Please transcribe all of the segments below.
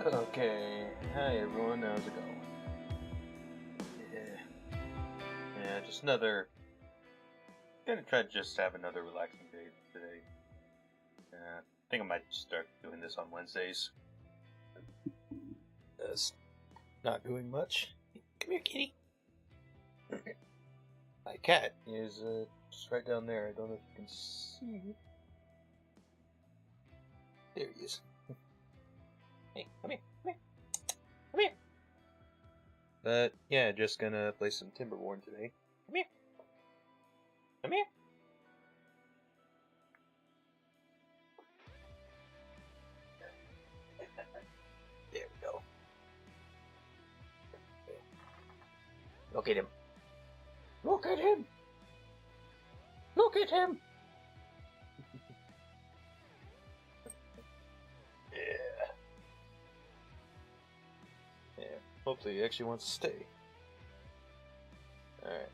Okay, hi everyone, how's it going? Yeah, just another. Gonna try to just have another relaxing day today. I think I might start doing this on Wednesdays. Just not doing much. Come here, kitty. My cat is just right down there. I don't know if you can see. There he is. Hey, come here, come here, come here. But yeah, just gonna play some Timberborn today. Come here. Come here. There we go. Look at him. Look at him. Look at him. Yeah, hopefully he actually wants to stay. Alright.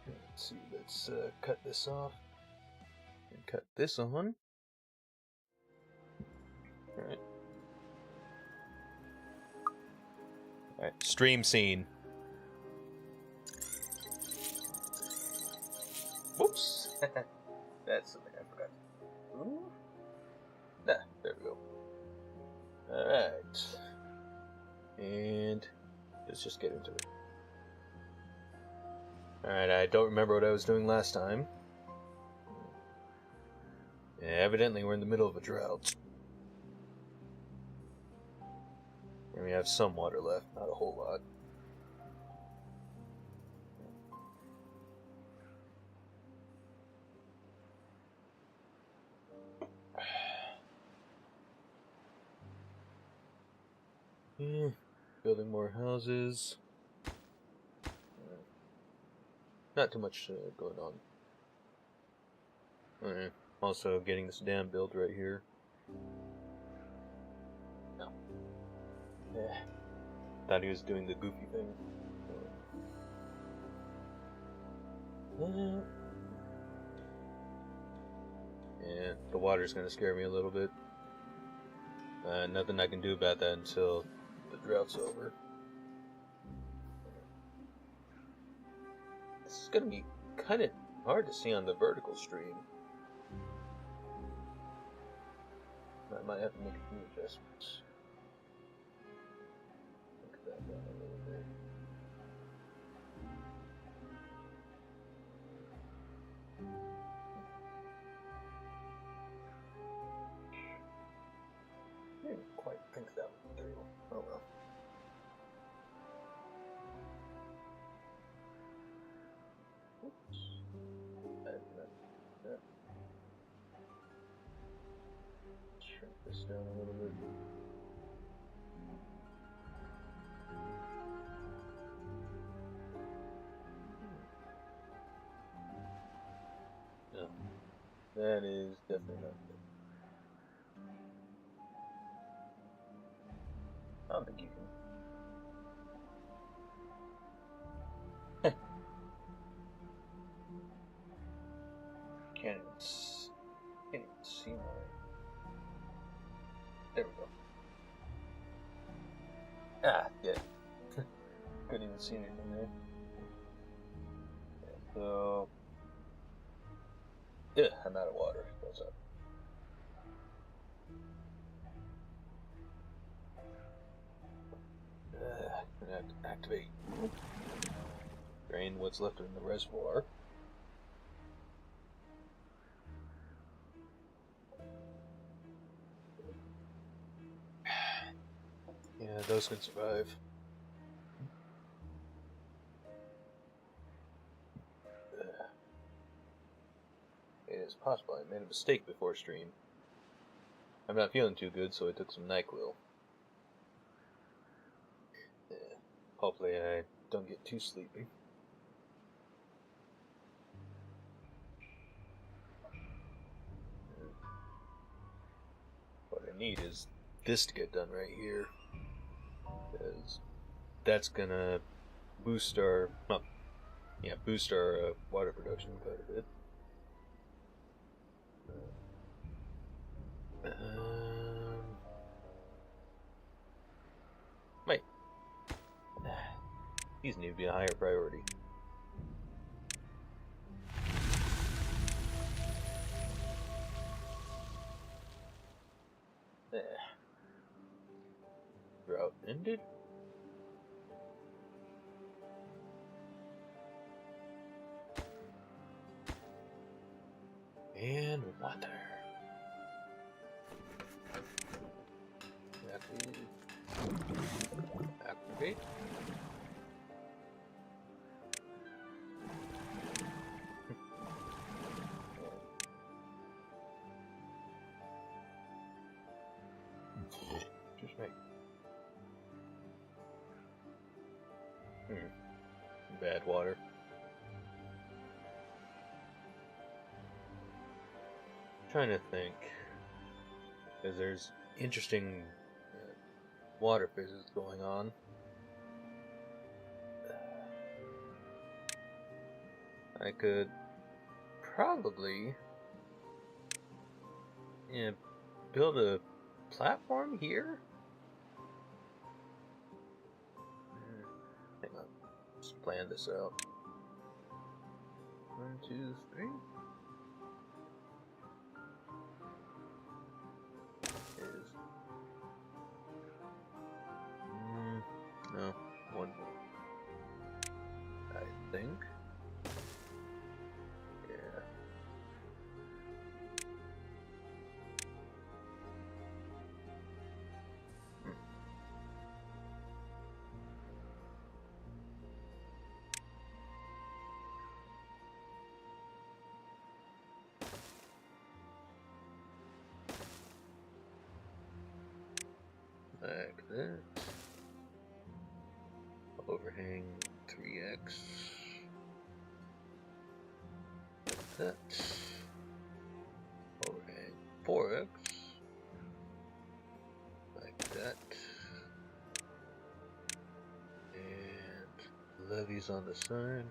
Let's see, let's cut this off. And cut this on. Alright. Alright, stream scene. Whoops! That's something I forgot. Ooh. Nah, there we go. Alright. And let's just get into it. Alright, I don't remember what I was doing last time. Yeah, evidently we're in the middle of a drought. And we have some water left, not a whole lot. Yeah, building more houses. Not too much going on. Also getting this dam built right here. No. Yeah. Thought he was doing the goofy thing. Yeah, the water's gonna scare me a little bit. Nothing I can do about that until the drought's over. This is gonna be kind of hard to see on the vertical stream. I might have to make a few adjustments. Look at that down a little bit. I didn't quite think that one through. Oh well. Oops. That. Shrink this down a little bit. No. That is definitely not good. I don't think you can. Can't even see my. There we go. Ah, yeah. Couldn't even see anything there. Yeah, so. Yeah, I'm out of water. What's up? Gonna have to activate. Drain what's left in the reservoir. Yeah, those can survive. It is possible I made a mistake before stream. I'm not feeling too good, so I took some NyQuil. Yeah, hopefully I don't get too sleepy. What I need is this to get done right here, because that's gonna boost our water production quite a bit. These need to be a higher priority. There. Drought ended. And water. Activate. Just make. Bad water. Trying to think, because there's interesting water physics going on. I could probably build a platform here. Hang on, let's plan this out. 1, 2, 3. No, one more. I think. Yeah. Like that. Overhang 3x. Like that. Overhang 4x. Like that. And levees on the side.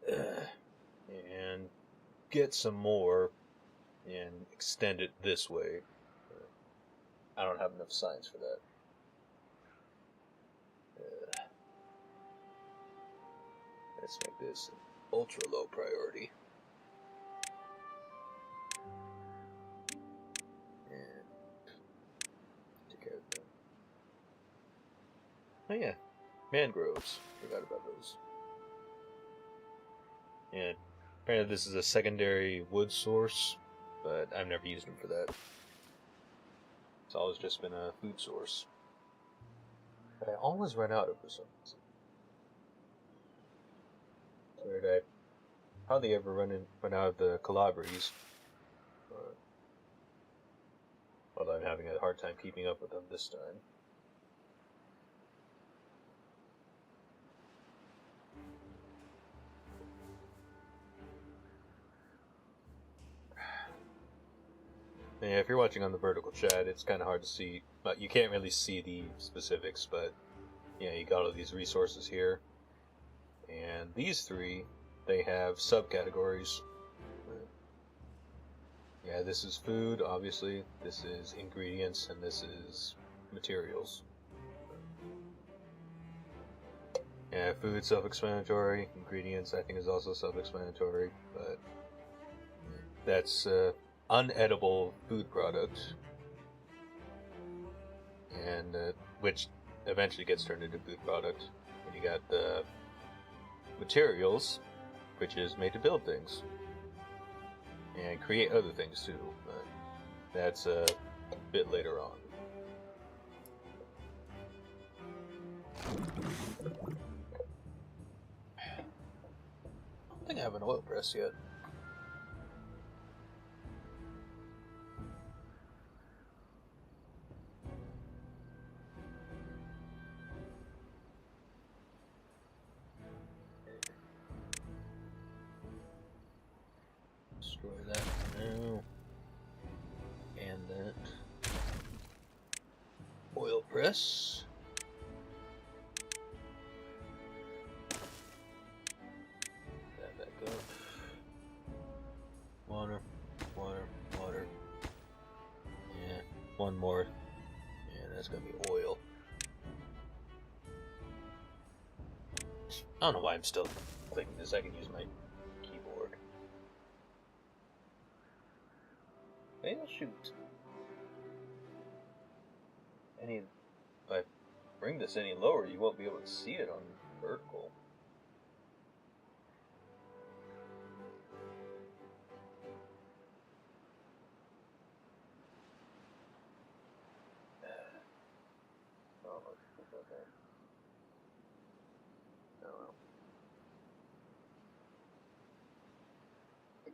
And get some more and extend it this way. I don't have enough signs for that. Let's make this an ultra low priority. And take care of them. Oh yeah, mangroves. Forgot about those. And apparently this is a secondary wood source, but I've never used them for that. It's always just been a food source. But I always run out of for some reason. Weird, I hardly ever run out of the calabres. Although I'm having a hard time keeping up with them this time. Yeah, if you're watching on the vertical chat, it's kind of hard to see. But you can't really see the specifics, but yeah, you got all these resources here. And these three, they have subcategories. Yeah, this is food, obviously. This is ingredients, and this is materials. Yeah, food, self-explanatory. Ingredients, I think, is also self-explanatory. But that's unedible food product, and which eventually gets turned into food product. And you got the materials, which is made to build things and create other things too, but that's a bit later on. I don't think I have an oil press yet. Destroy that for now. And that oil press. That back up. Water, water, water. Yeah, one more. And that's gonna be oil. I don't know why I'm still clicking this. I can use my keyboard. Maybe I'll shoot. If I bring this any lower, you won't be able to see it on vertical.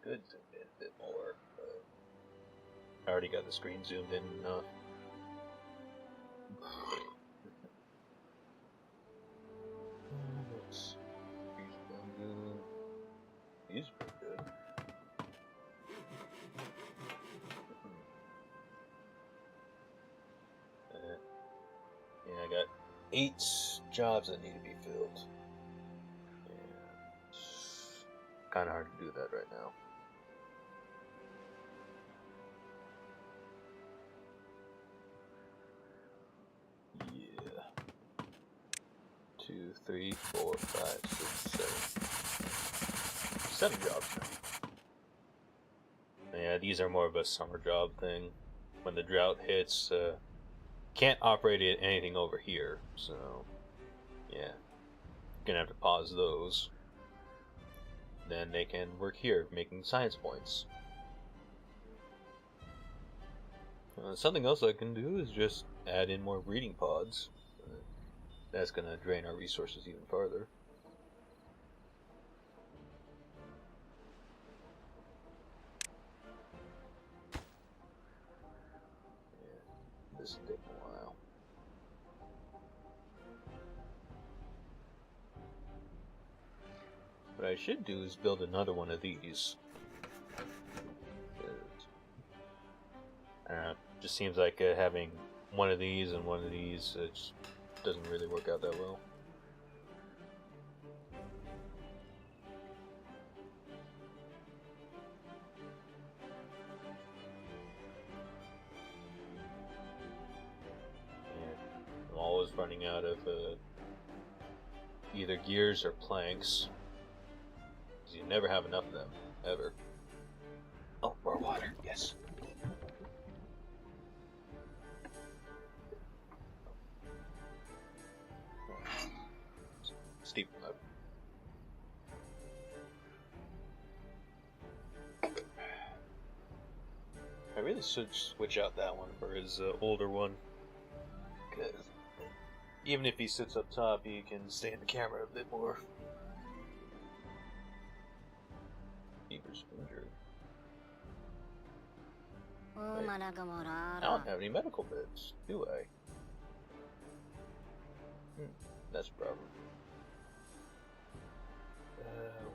Could zoom in a bit more, but I already got the screen zoomed in enough. He's pretty good. Yeah, I got 8 jobs that need to be filled. Yeah. It's kind of hard to do that right now. Yeah. 2, 3, 4, 5, 6, 7. 7 jobs now. Yeah, these are more of a summer job thing. When the drought hits, can't operate anything over here, so yeah, gonna have to pause those. Then they can work here, making science points. Something else I can do is just add in more breeding pods. That's gonna drain our resources even farther. Yeah, this will take a while. What I should do is build another one of these. I don't know, it just seems like having one of these and one of these just doesn't really work out that well. Yeah, I'm always running out of either gears or planks. You never have enough of them, ever. Oh, more water, yes. Steep up. I really should switch out that one for his older one. Because even if he sits up top, he can stay in the camera a bit more. Beaver's injured. Wait, I don't have any medical beds, do I? That's a problem.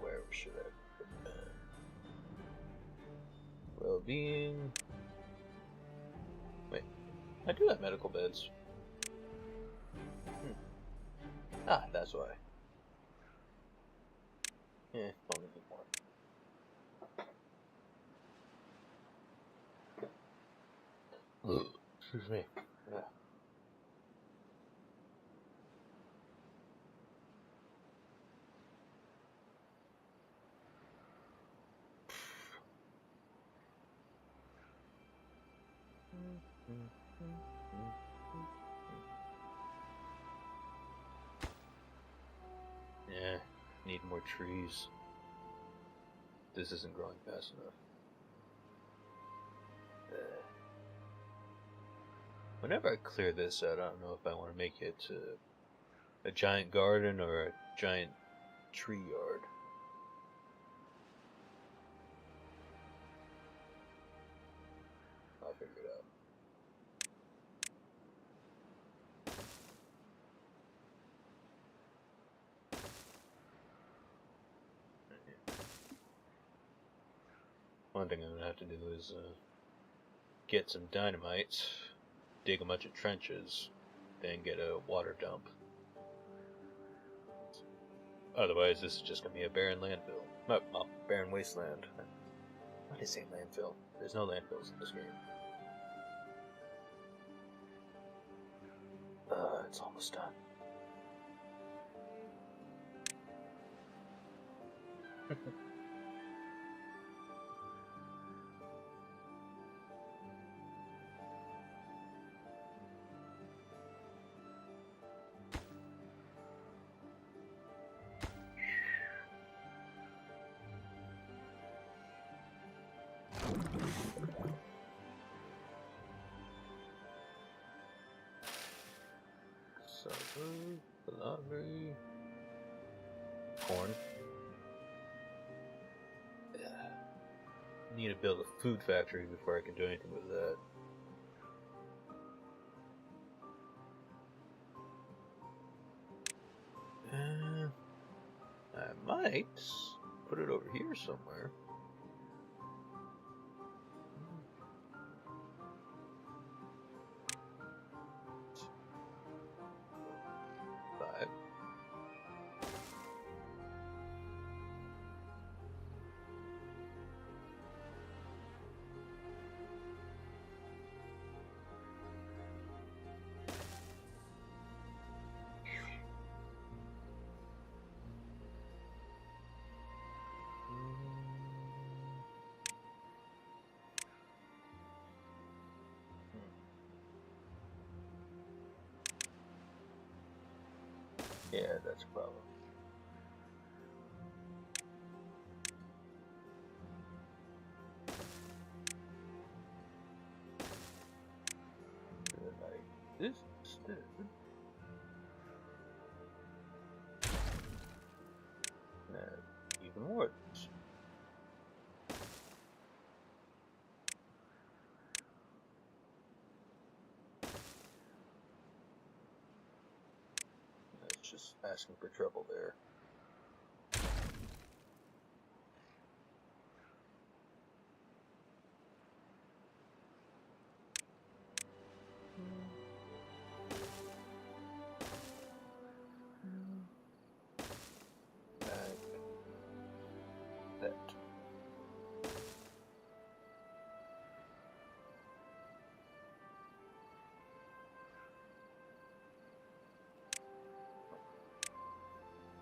Where should I put that? Well-being. Wait, I do have medical beds. Ah, that's why. Yeah, only need one. Excuse me. Yeah. Yeah, need more trees. This isn't growing fast enough. Whenever I clear this out, I don't know if I want to make it a giant garden or a giant tree yard. I'll figure it out. One thing I'm gonna have to do is get some dynamite, dig a bunch of trenches, then get a water dump. Otherwise, this is just gonna be a barren landfill. Well, barren wasteland. Why did I say landfill? There's no landfills in this game. It's almost done. Laundry, corn. Need to build a food factory before I can do anything with that. I might put it over here somewhere. Five. Yeah, that's a problem. Like this instead. Even more. That's just asking for trouble there. That.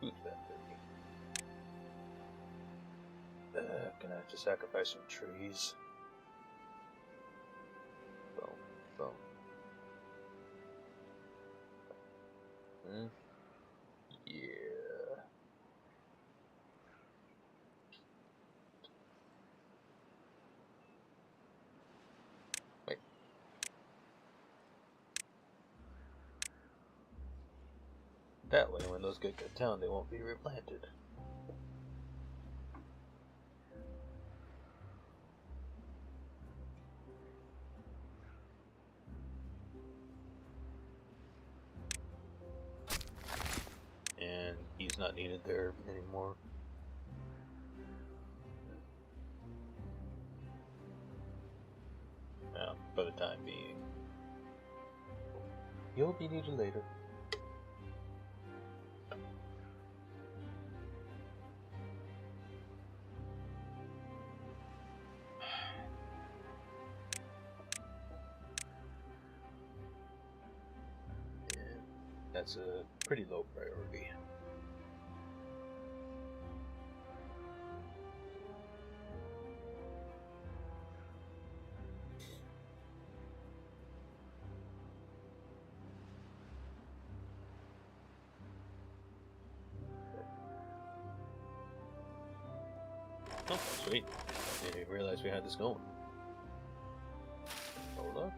Food factory. Gonna have to sacrifice some trees. Boom, boom. Yeah. Wait. That way, when those get cut down, they won't be replanted. And he's not needed there anymore. Well, for the time being. You'll be needed later. And that's a pretty low priority. Oh, sweet. Didn't even realize we had this going. Hold up.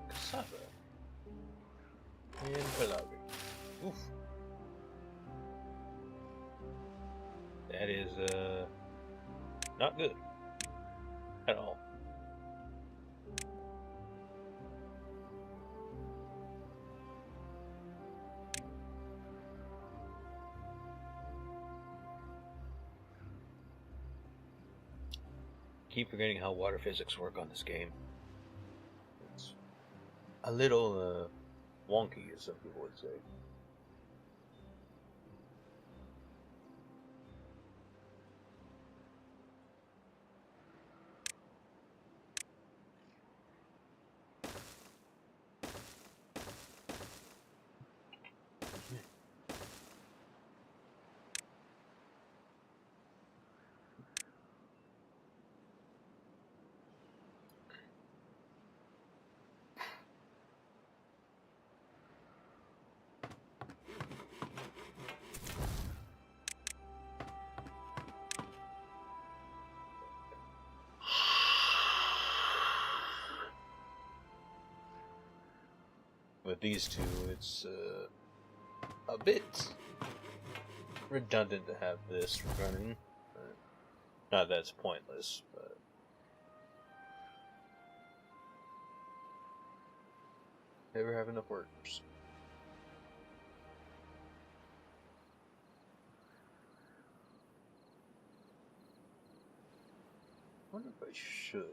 Cassava. And Palabi. Oof. That is, not good. At all. Keep forgetting how water physics work on this game. It's a little wonky, as some people would say. with these two, it's a bit redundant to have this running. Not that it's pointless, but never have enough workers. I wonder if I should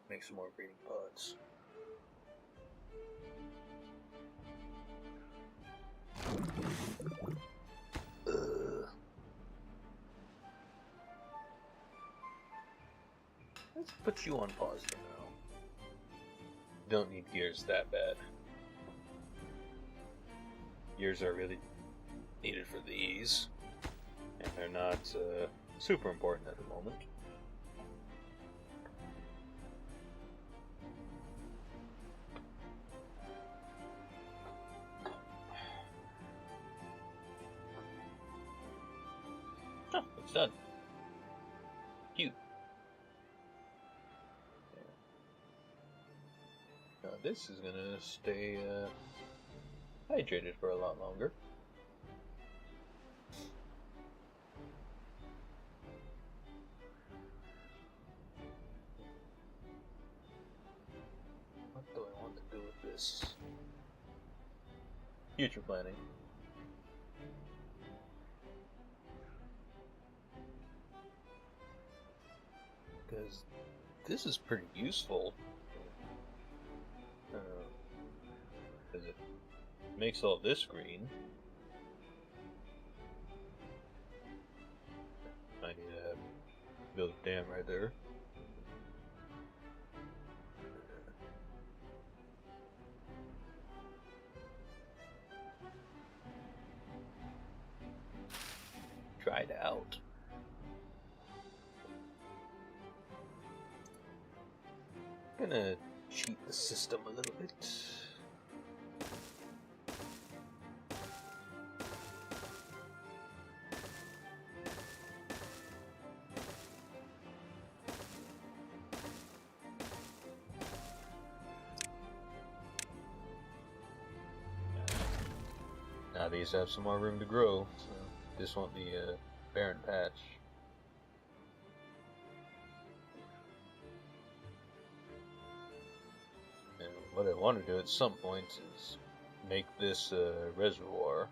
make some more breeding pods. Let's put you on pause for now. Don't need gears that bad. Gears are really needed for these, and they're not super important at the moment. Oh, it's done. Cute. Now this is gonna stay hydrated for a lot longer. What do I want to do with this? Future planning. Because this is pretty useful. Because it makes all this green. I need to build a dam right there. Tried out. Gonna cheat the system a little bit. Now these have some more room to grow, so this won't be a barren patch. And what I want to do at some point is make this a reservoir.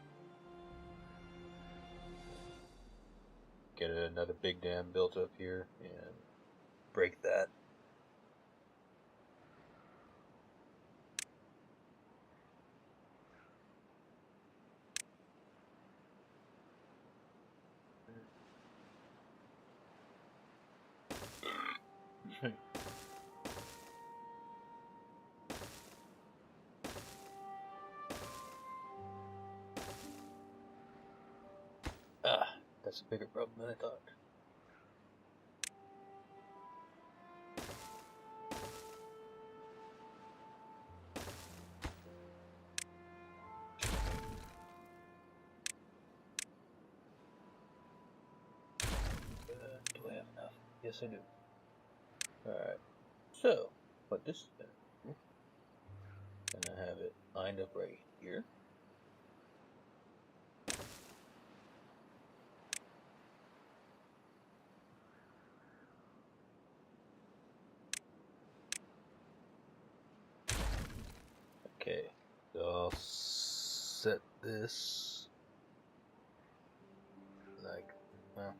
Get another big dam built up here and break that. That's a bigger problem than I thought. Do I have enough? Yes, I do. Alright. So, what this is going to do, gonna have it lined up right here. Okay, so I'll set this like, well,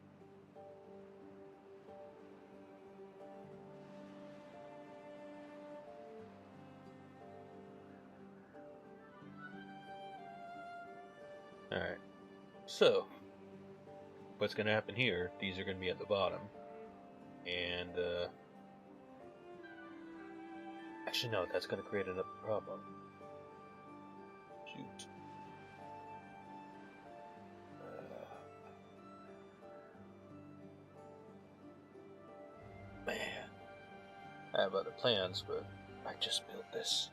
alright, so what's going to happen here, these are going to be at the bottom, and actually no, that's going to create another problem. Shoot. Man, I have other plans, but I just built this.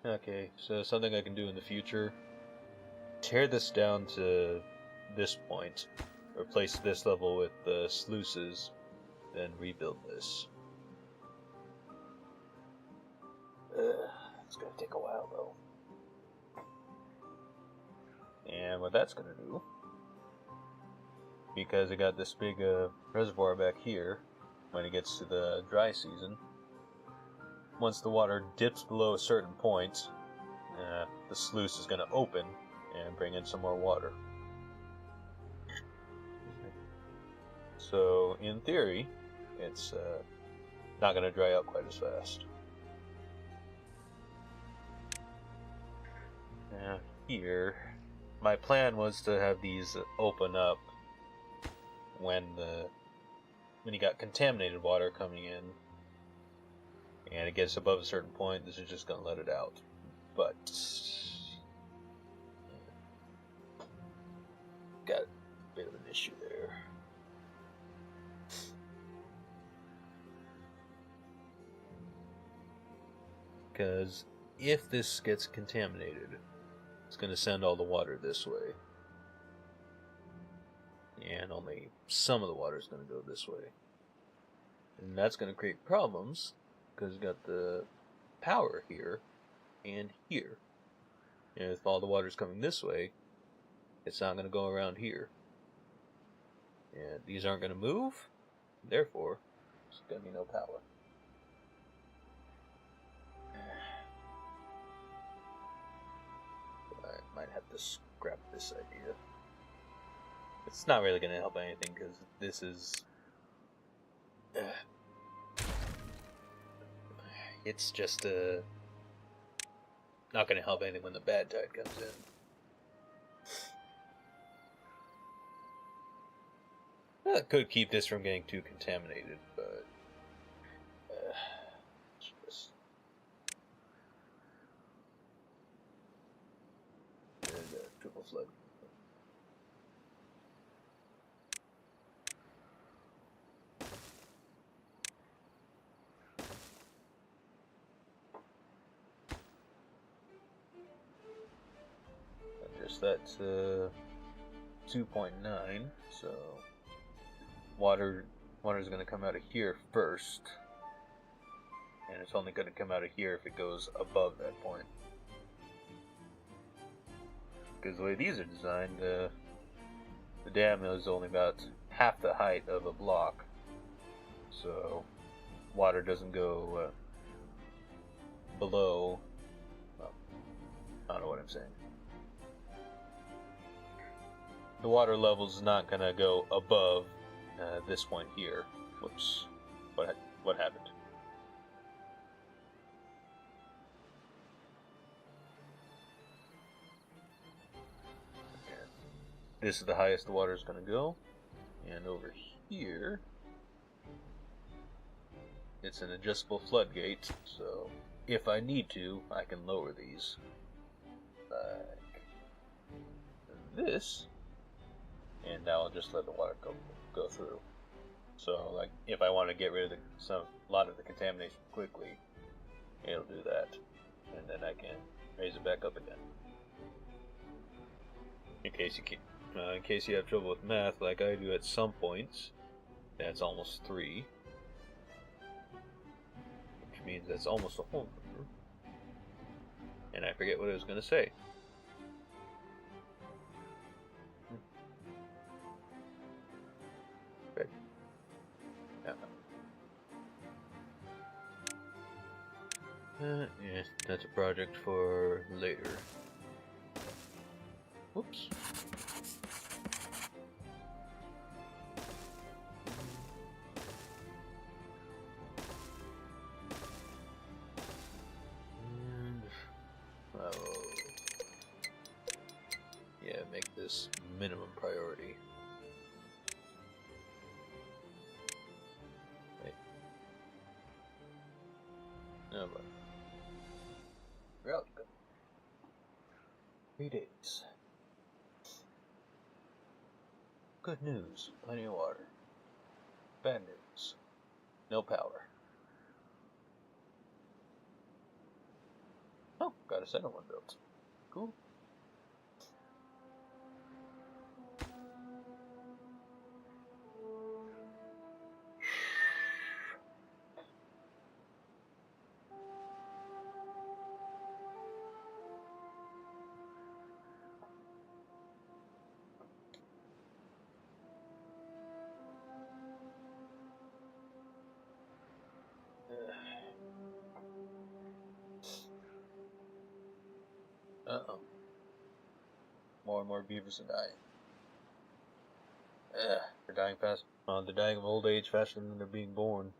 Okay, so something I can do in the future. Tear this down to this point, replace this level with the sluices, then rebuild this. It's gonna take a while though. And what that's gonna do, because it got this big reservoir back here, when it gets to the dry season, once the water dips below a certain point, the sluice is gonna open and bring in some more water. So, in theory, it's not going to dry out quite as fast. Now, here, my plan was to have these open up when you got contaminated water coming in, and it gets above a certain point. This is just going to let it out. But got a bit of an issue there. Because if this gets contaminated, it's going to send all the water this way. And only some of the water is going to go this way. And that's going to create problems, because you got the power here and here. And if all the water is coming this way, it's not going to go around here. And these aren't going to move, therefore, there's going to be no power. I might have to scrap this idea. It's not really going to help anything, because this is... it's just not going to help anything when the bad tide comes in. Well, it could keep this from getting too contaminated, but it's just... There's a triple flood. Adjust that to 2.9, so water is going to come out of here first, and it's only going to come out of here if it goes above that point. Because the way these are designed, the dam is only about half the height of a block, so water doesn't go below. Well, I don't know what I'm saying. The water level is not going to go above this point here. Whoops. What happened? Okay. This is the highest the water is going to go. And over here, it's an adjustable floodgate. So if I need to, I can lower these. Like this. And now I'll just let the water go through. So, like, if I want to get rid of a lot of the contamination quickly, it'll do that, and then I can raise it back up again. In case you have trouble with math, like I do at some points, that's almost 3, which means that's almost a whole number. And I forget what I was going to say. Yeah, that's a project for later. Whoops. And I will, make this minimum priority. Wait. No, but. Well, 3 days. Good news, plenty of water. Bad news, no power. Oh, got a second one built. Cool. Uh-oh. More and more beavers are dying. Ugh, they're dying fast. They're dying of old age faster than they're being born.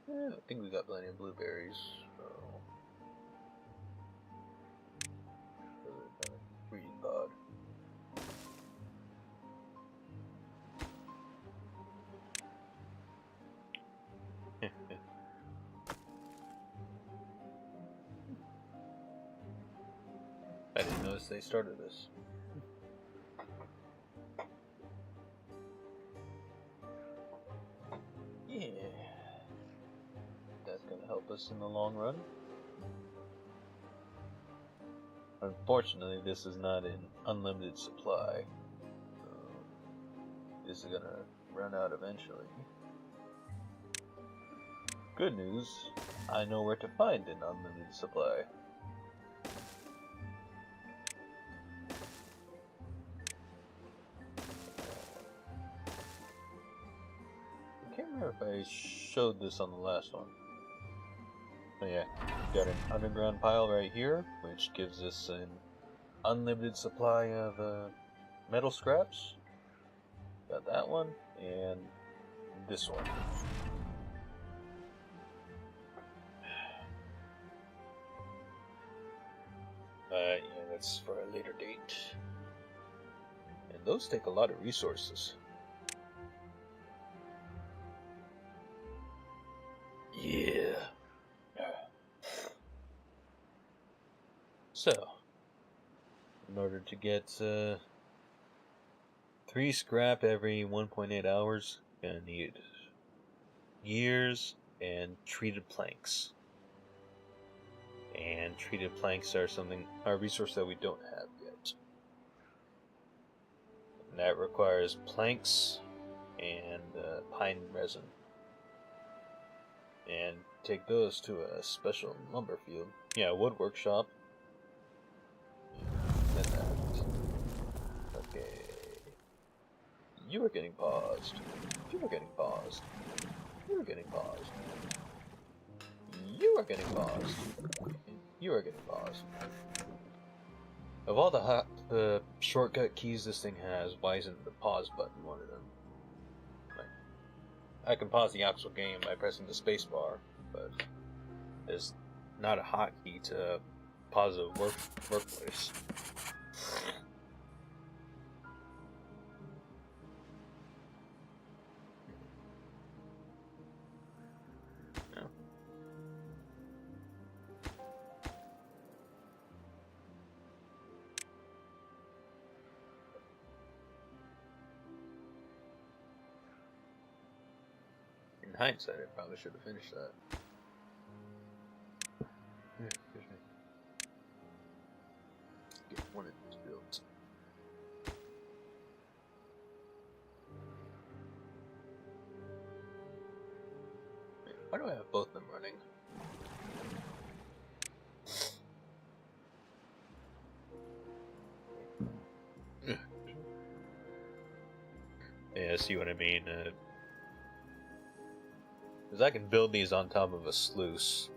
I think we got plenty of blueberries. So... breeding pod. I didn't notice they started this. Yeah. That's gonna help us in the long run. Unfortunately, this is not in unlimited supply. So this is gonna run out eventually. Good news, I know where to find an unlimited supply. I can't remember if I showed this on the last one. But yeah, we've got an underground pile right here, which gives us an unlimited supply of metal scraps. Got that one, and this one. Yeah, that's for a later date. And those take a lot of resources. Yeah. So, in order to get 3 scrap every 1.8 hours, gonna need gears and treated planks. And treated planks are a resource that we don't have yet. And that requires planks and pine resin. And take those to a special lumber field. Yeah, wood workshop. And that. Okay. You are getting paused. You are getting paused. You are getting paused. You are getting paused. You are getting paused. Of all the shortcut keys this thing has, why isn't the pause button one of them? I can pause the actual game by pressing the space bar, but there's not a hotkey to pause a workplace. No. In hindsight, I probably should have finished that. Yeah, excuse me. Get one of these built. Wait, why do I have both of them running? Yeah, see what I mean? Because I can build these on top of a sluice,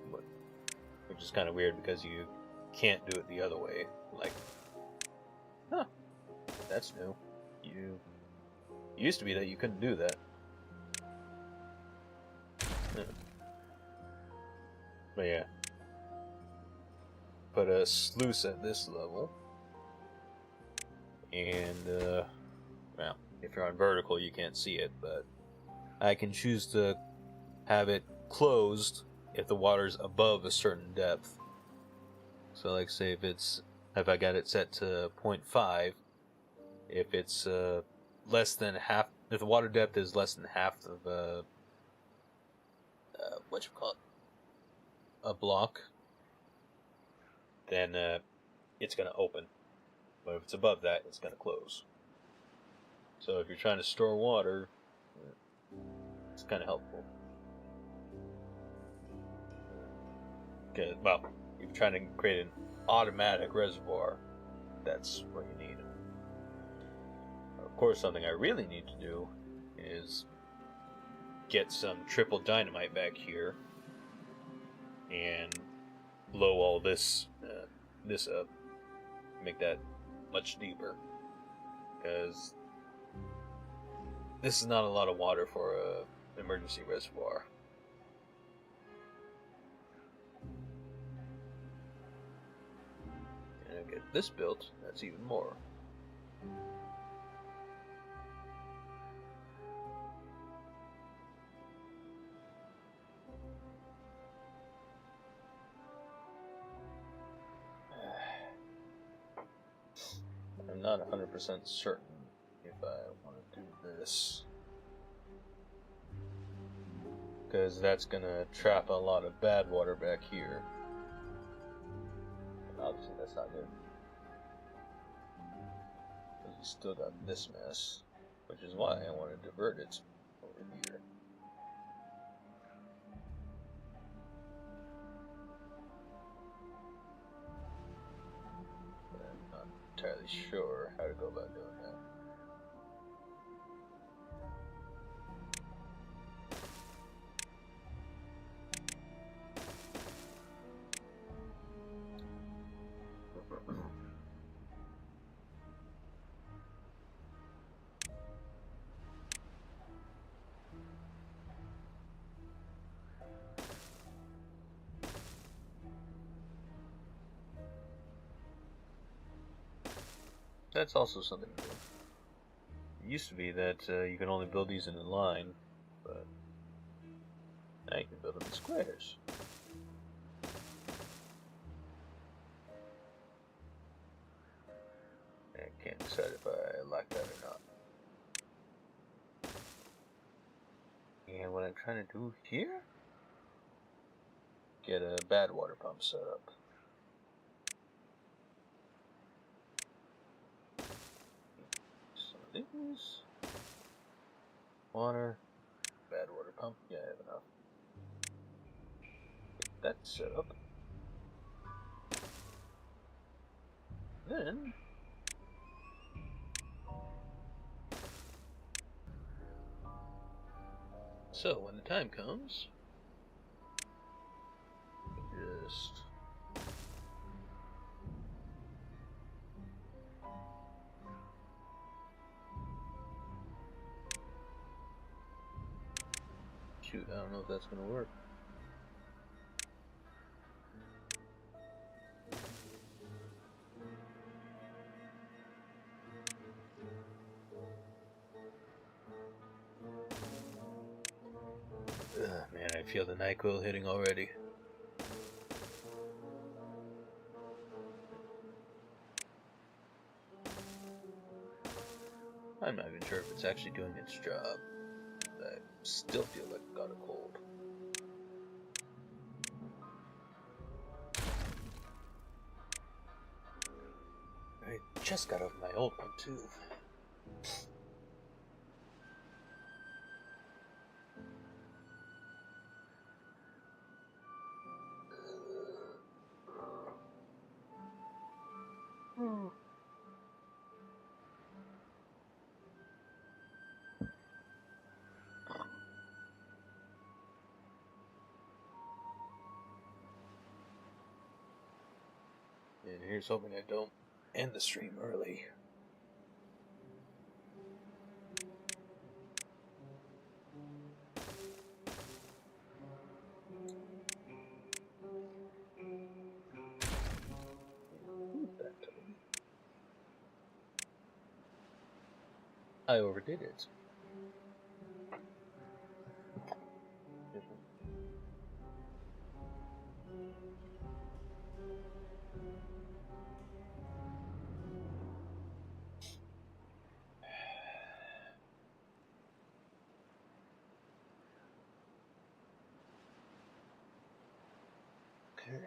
which is kind of weird because you can't do it the other way. Like, huh, that's new. It used to be that you couldn't do that. But yeah. Put a sluice at this level. And, well, if you're on vertical you can't see it, but I can choose to have it closed if the water's above a certain depth. So like say if I got it set to 0.5, if it's less than half, if the water depth is less than half of a block, then it's gonna open. But if it's above that, it's gonna close. So if you're trying to store water, it's kind of helpful. Okay, well, if you're trying to create an automatic reservoir, that's what you need. Of course, something I really need to do is get some triple dynamite back here and blow all this up, make that much deeper, because this is not a lot of water for a emergency reservoir. And I get this built, that's even more. I'm not 100% certain if I want to do this, because that's gonna trap a lot of bad water back here. And obviously that's not good, because you still got this mess, which is why I want to divert it over here. But I'm not entirely sure how to go about doing that. That's also something new. It used to be that you can only build these in a line, but now you can build them in squares. I can't decide if I like that or not. And what I'm trying to do here, get a bad water pump set up. Some of these. Water. Bad water pump. Yeah, I have enough. Get that set up. Then so when the time comes, just shoot, I don't know if that's gonna work. Man, I feel the NyQuil hitting already. I'm not even sure if it's actually doing its job. I still feel like I got a cold. I just got over my old one too. And here's hoping I don't end the stream early. I overdid it. Okay.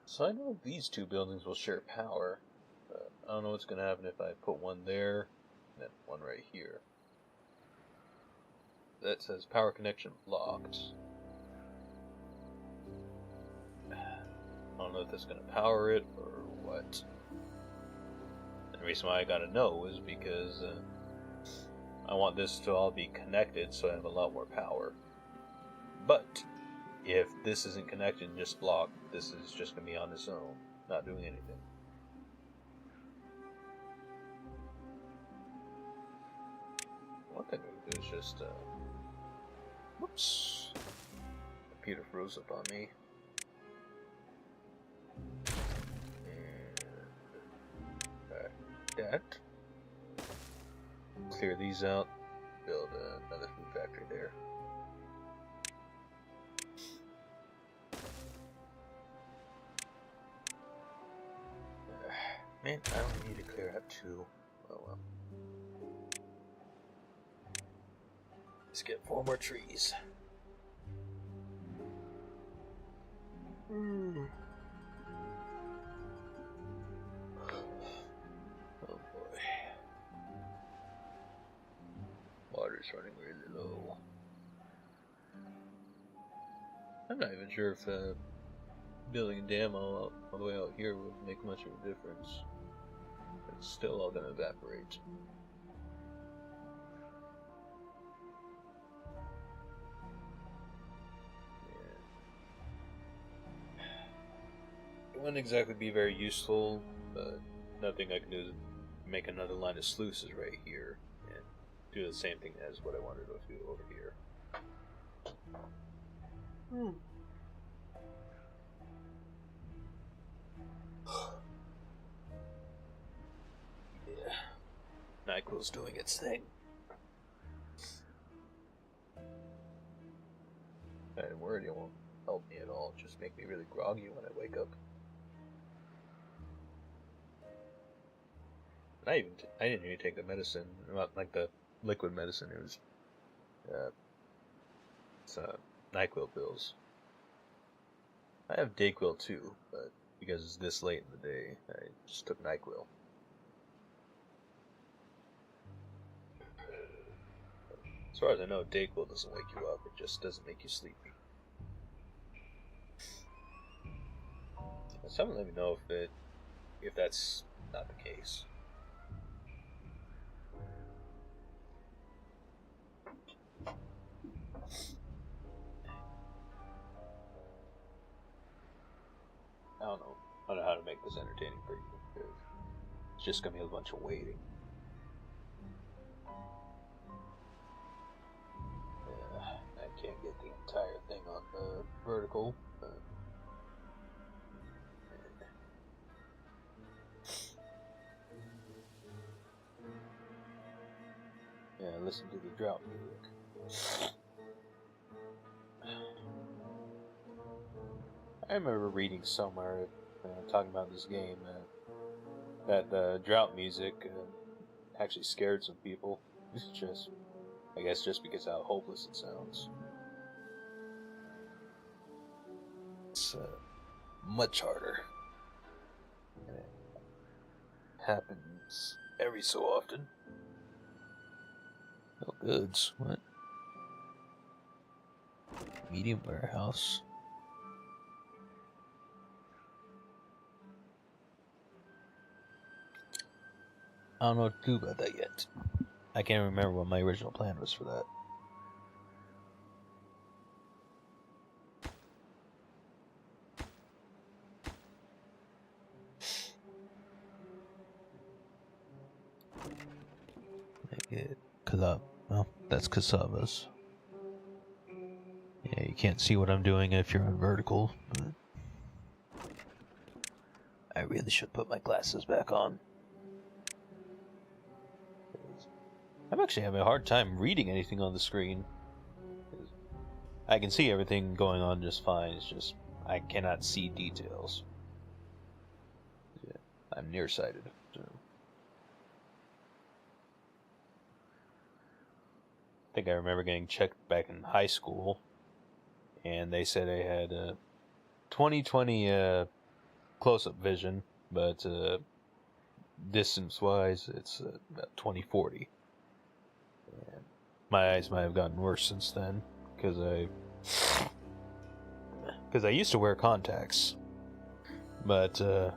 So I know these two buildings will share power, but I don't know what's going to happen if I put one there and then one right here. That says power connection blocked. I don't know if that's going to power it or what. And the reason why I gotta know is because I want this to all be connected so I have a lot more power. But if this isn't connected and just blocked, this is just going to be on its own, not doing anything. One thing we can do is just, whoops, computer froze up on me. And that. Clear these out, build another food factory there. Man, I only need to clear out 2. Oh well. Let's get 4 more trees. Oh boy. Water's running really low. I'm not even sure if building a dam all the way out here would make much of a difference. It's still all going to evaporate. Yeah. It wouldn't exactly be very useful, but nothing I can do is make another line of sluices right here and do the same thing as what I wanted to do over here. Yeah, NyQuil's doing its thing. I'm worried it won't help me at all, just make me really groggy when I wake up. I didn't even take the medicine, not like the liquid medicine. It was it's NyQuil pills. I have Dayquil too, but because it's this late in the day, I just took NyQuil. As far as I know, Dayquil doesn't wake you up; it just doesn't make you sleepy. Someone let me know if that's not the case. I don't know how to make this entertaining for you. It's just gonna be a bunch of waiting. I can't get the entire thing on the vertical. Yeah, listen to the drought music. I remember reading somewhere talking about this game that the drought music actually scared some people. Just, I guess, just because how hopeless it sounds. It's much harder. And it happens every so often. No goods. What? Medium warehouse. I don't know what to do about that yet. I can't remember what my original plan was for that. Make it well, that's cassavas. Yeah, you can't see what I'm doing if you're on vertical, but I really should put my glasses back on. I'm actually having a hard time reading anything on the screen. I can see everything going on just fine, it's just I cannot see details. Yeah, I'm nearsighted. So. I think I remember getting checked back in high school, and they said I had 20/20 close-up vision, but distance-wise, it's about 20/40. And my eyes might have gotten worse since then, because I used to wear contacts, but I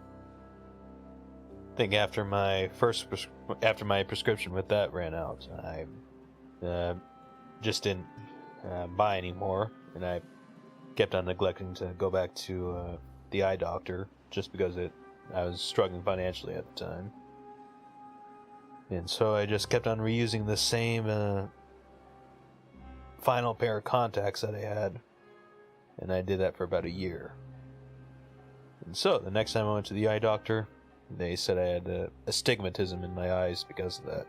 think after my prescription with that ran out, I just didn't buy anymore, and I kept on neglecting to go back to the eye doctor just because I was struggling financially at the time. And so I just kept on reusing the same final pair of contacts that I had. And I did that for about a year. And so the next time I went to the eye doctor, they said I had astigmatism in my eyes because of that.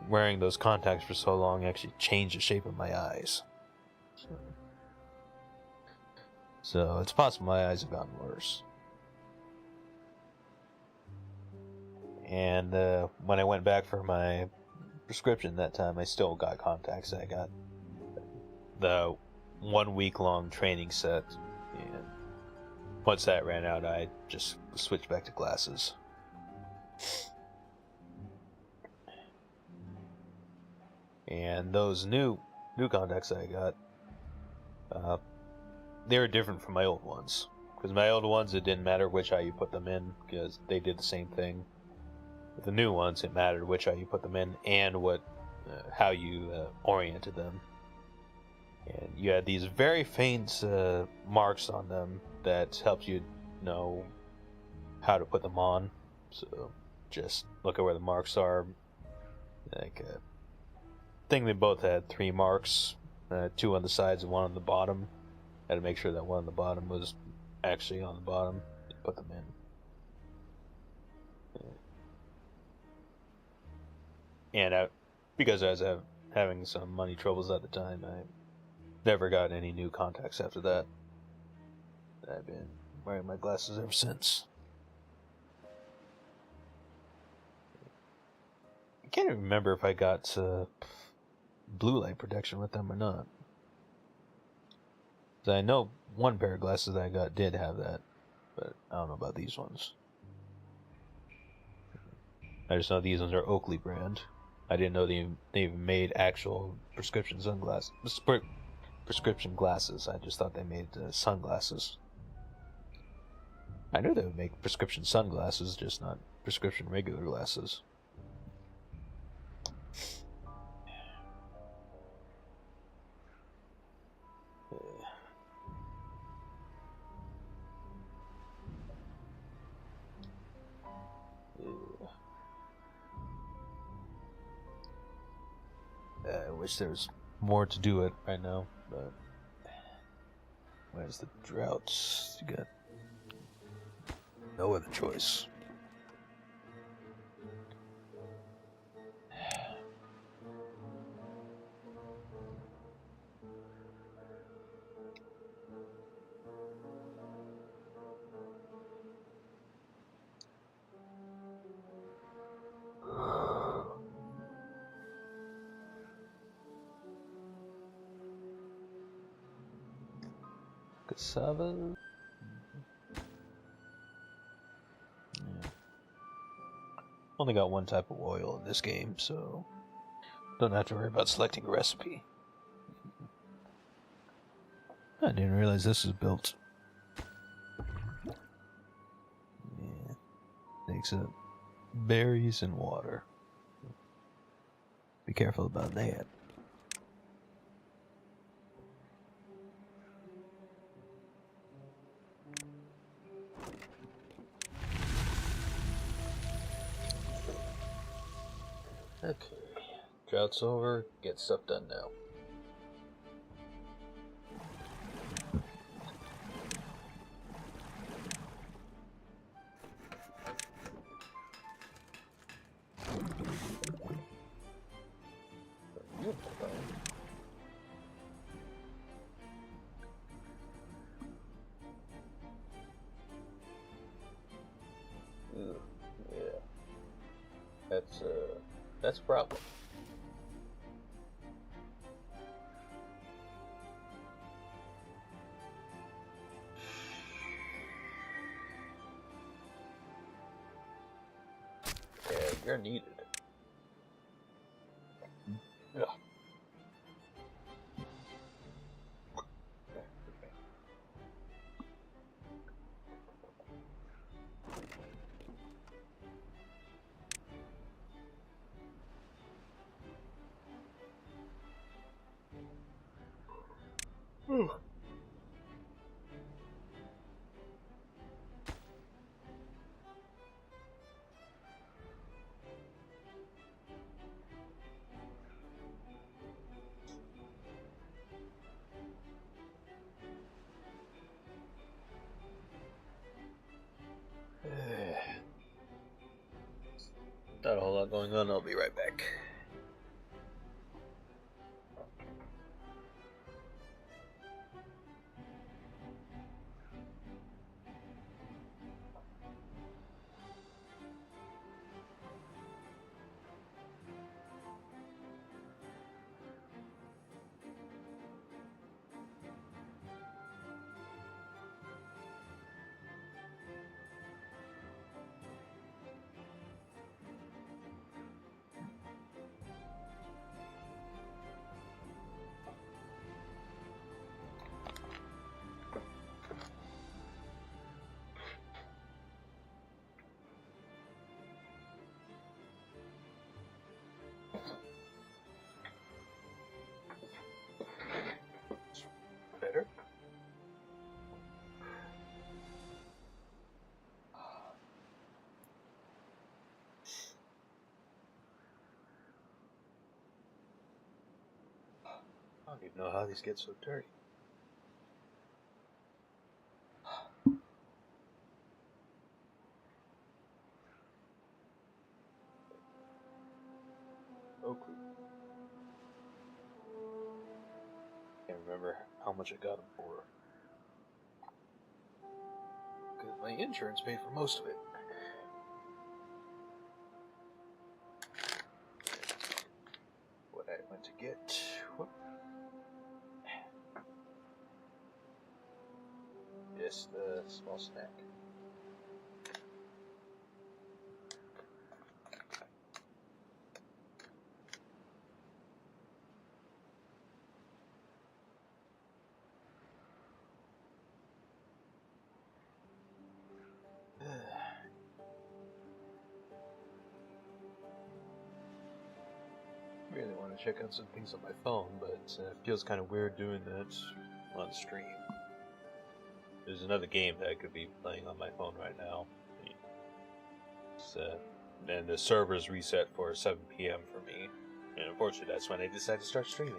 Wearing those contacts for so long actually changed the shape of my eyes. So it's possible my eyes have gotten worse. And when I went back for my prescription that time, I still got contacts. I got the 1 week long training set. And once that ran out, I just switched back to glasses. And those new contacts that I got, they were different from my old ones. Because my old ones, it didn't matter which eye you put them in, because they did the same thing. With the new ones, it mattered which eye you put them in and how you oriented them. And you had these very faint marks on them that helped you know how to put them on. So just look at where the marks are. Like, I think they both had 3 marks, 2 on the sides and 1 on the bottom. I had to make sure that 1 on the bottom was actually on the bottom and put them in. And because I was having some money troubles at the time, I never got any new contacts after that. I've been wearing my glasses ever since. I can't even remember if I got blue light protection with them or not. I know one pair of glasses that I got did have that, but I don't know about these ones. I just know these ones are Oakley brand. I didn't know they even made actual prescription sunglasses. Prescription glasses. I just thought they made sunglasses. I knew they would make prescription sunglasses, just not prescription regular glasses. I wish there was more to do it right now, but where's the droughts? You got no other choice. Cassava? Yeah. Only got 1 type of oil in this game, so don't have to worry about selecting a recipe. I didn't realize this was built. Yeah. Takes up berries and water. Be careful about that. Okay, drought's over, get stuff done now. Ooh, yeah, that's a problem. Yeah, you're needed. Yeah. Not a whole lot going on. I'll be right back. Better? I don't even know how these get so dirty. Oh, cool. Can't remember how much I got them for. Because my insurance paid for most of it. What I went to get. Whoop. Just a small snack. Really want to check out some things on my phone, but it feels kind of weird doing that on stream. There's another game that I could be playing on my phone right now. And the server's reset for 7 p.m. for me. And unfortunately, that's when I decided to start streaming.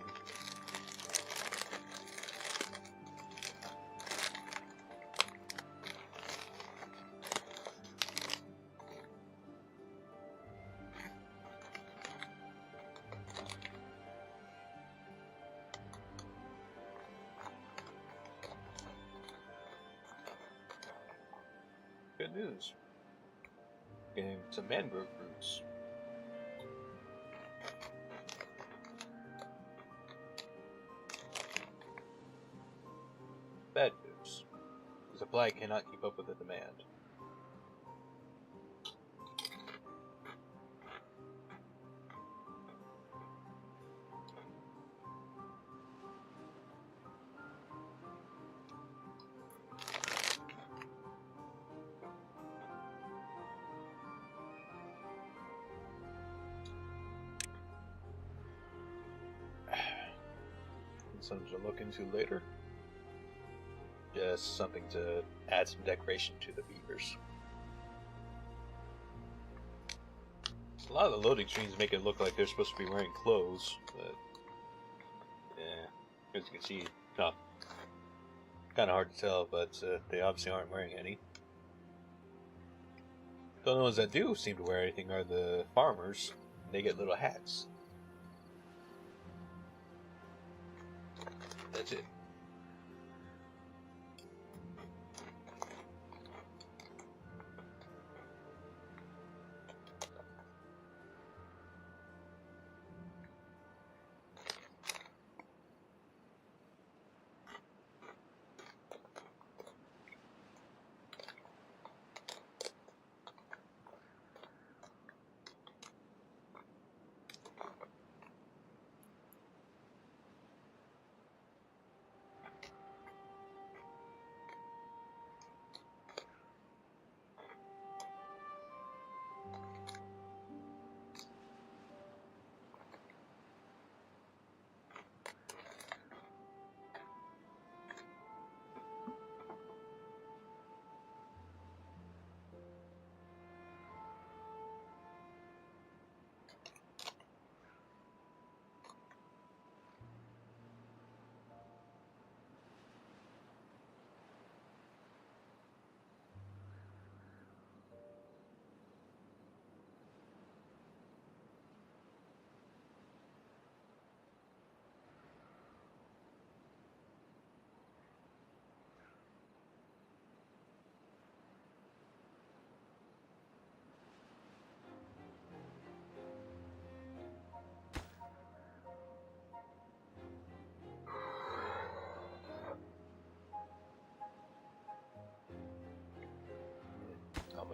Good news. Getting some mangrove roots. Bad news. The supply cannot keep up with the demand. Something to look into later. Just something to add some decoration to the beavers. A lot of the loading screens make it look like they're supposed to be wearing clothes, but yeah, as you can see, no, kind of hard to tell, but they obviously aren't wearing any. The only ones that do seem to wear anything are the farmers. They get little hats. That's it.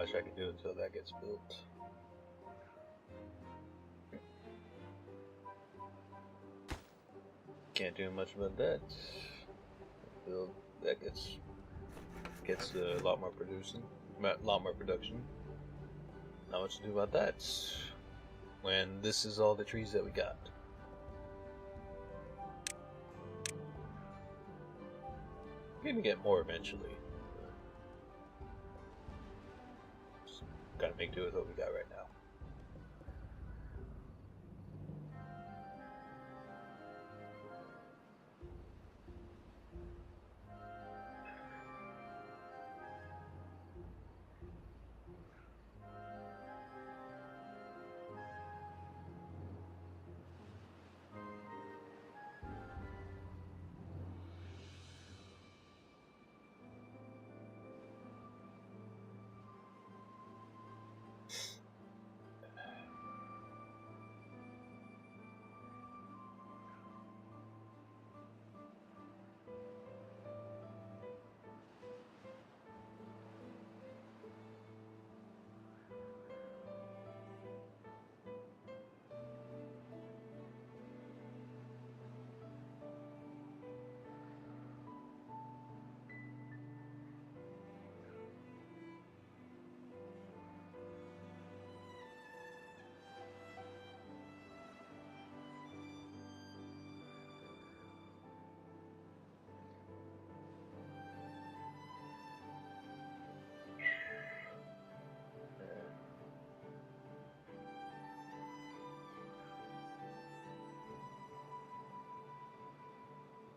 much I can do until that gets built. Can't do much about that. Until that gets a lot more production. Not much to do about that. When this is all the trees that we got. We're gonna get more eventually. Just gotta make do with what we got right now.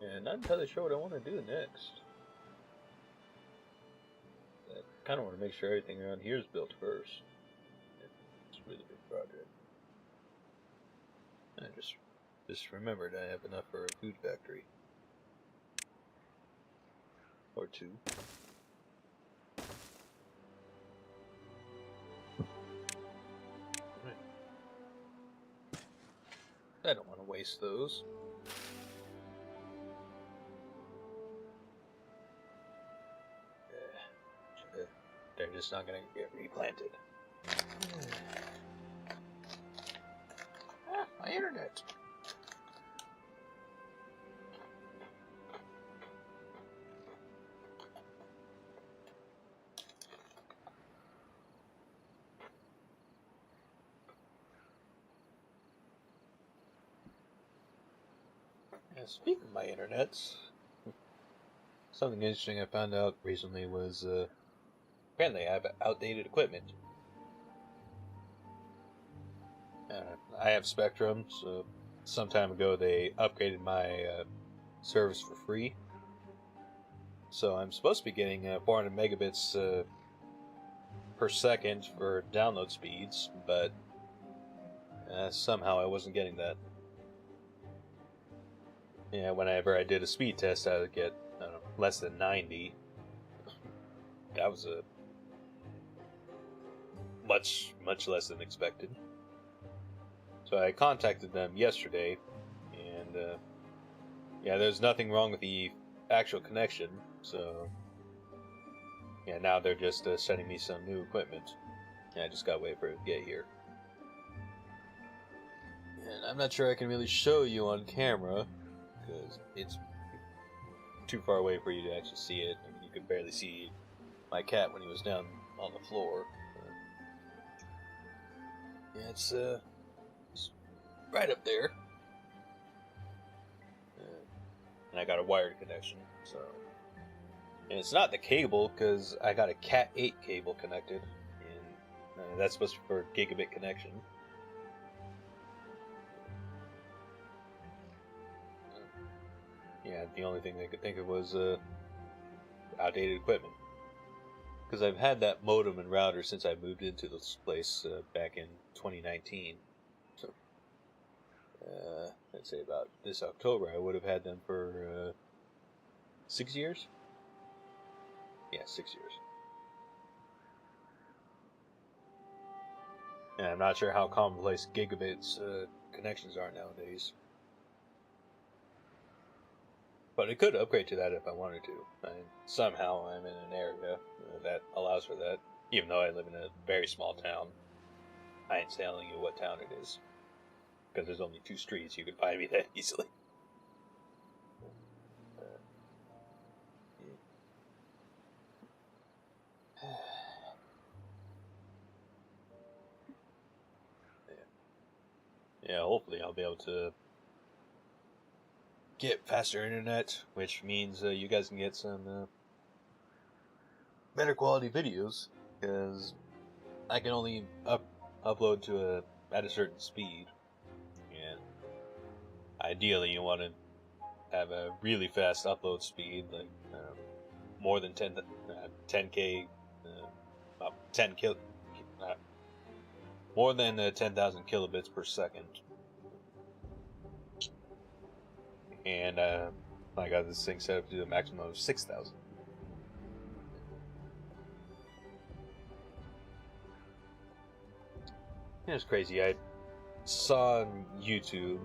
And not entirely sure what I want to do next. I kind of want to make sure everything around here is built first. It's a really big project. I just remembered I have enough for a food factory. Or two. I don't want to waste those. They're just not going to get replanted. Ah, my internet. And speaking of my internets, something interesting I found out recently was apparently I have outdated equipment. I have Spectrum, so some time ago they upgraded my service for free. So I'm supposed to be getting 400 megabits per second for download speeds, but somehow I wasn't getting that. Yeah, whenever I did a speed test, I would get, I don't know, less than 90. That was a much less than expected. So I contacted them yesterday, and yeah, there's nothing wrong with the actual connection. So yeah, now they're just sending me some new equipment. Yeah, I just gotta wait for it to get here. And I'm not sure I can really show you on camera because it's too far away for you to actually see it. I mean, you could barely see my cat when he was down on the floor. Yeah, it's right up there. And I got a wired connection, so. And it's not the cable, because I got a Cat 8 cable connected, and that's supposed to be for a gigabit connection. Yeah, the only thing they could think of was outdated equipment. Because I've had that modem and router since I moved into this place back in 2019. So, I'd say about this October I would have had them for 6 years? Yeah, 6 years. And I'm not sure how commonplace gigabits connections are nowadays. But I could upgrade to that if I wanted to. Somehow I'm in an area that allows for that. Even though I live in a very small town, I ain't telling you what town it is. Because there's only 2 streets, you can find me that easily. Yeah, hopefully I'll be able to get faster internet, which means you guys can get some better quality videos, because I can only upload to at a certain speed, and ideally you want to have a really fast upload speed, like more than 10k, about 10 kil, more than 10,000 kilobits per second. And I got this thing set up to do a maximum of 6,000. It's crazy. I saw on YouTube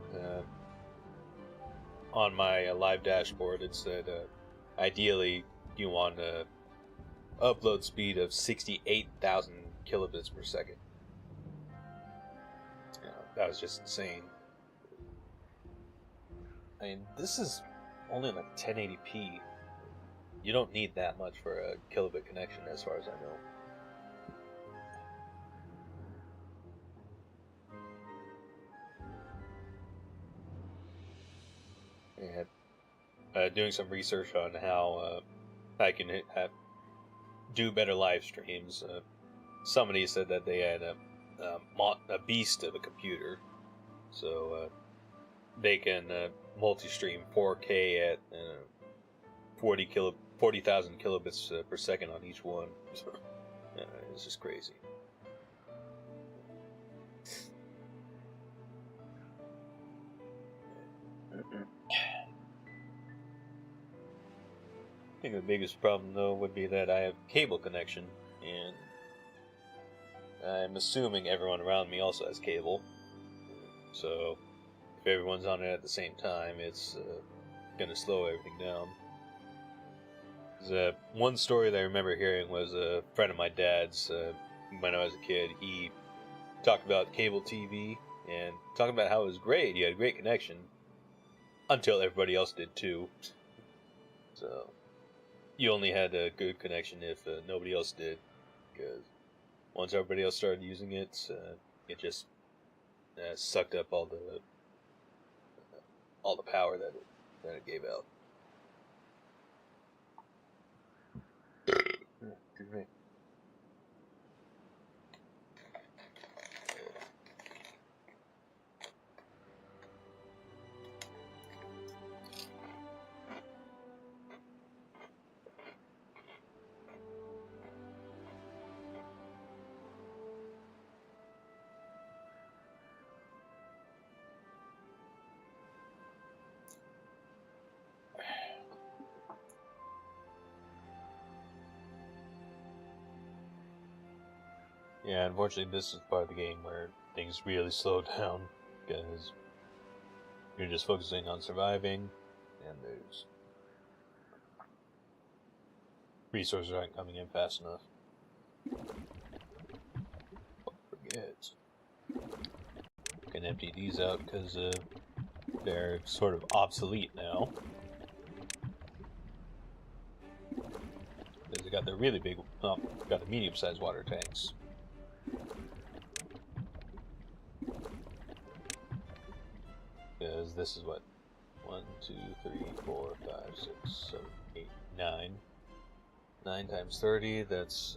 on my live dashboard, it said ideally you want a upload speed of 68,000 kilobits per second. That was just insane. I mean, this is only like 1080p. You don't need that much for a kilobit connection, as far as I know. And doing some research on how I can do better live streams. Somebody said that they had a beast of a computer, so they can multi-stream 4K at 40,000 kilobits per second on each one. So, it's just crazy. I think the biggest problem, though, would be that I have cable connection, and I'm assuming everyone around me also has cable. So if everyone's on it at the same time, it's going to slow everything down. One story that I remember hearing was a friend of my dad's, when I was a kid. He talked about cable TV and talking about how it was great. He had a great connection until everybody else did too. So you only had a good connection if nobody else did, because once everybody else started using it, it just sucked up all the power that it gave out. Excuse me. Yeah, unfortunately this is part of the game where things really slow down, because you're just focusing on surviving, and there's resources aren't coming in fast enough. Forget. Can empty these out because they're sort of obsolete now. Because they got the really big, got the medium-sized water tanks. Because this is what? 1, 2, 3, 4, 5, 6, 7, 8, 9. 9 times 30, that's...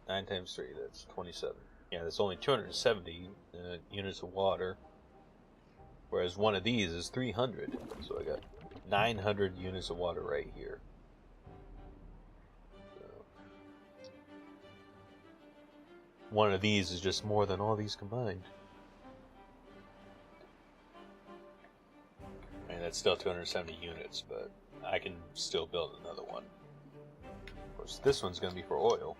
9 times 3, that's 27. Yeah, that's only 270 units of water. Whereas one of these is 300. So I got 900 units of water right here. So one of these is just more than all these combined. And that's still 270 units, but I can still build another one. Of course, this one's going to be for oil.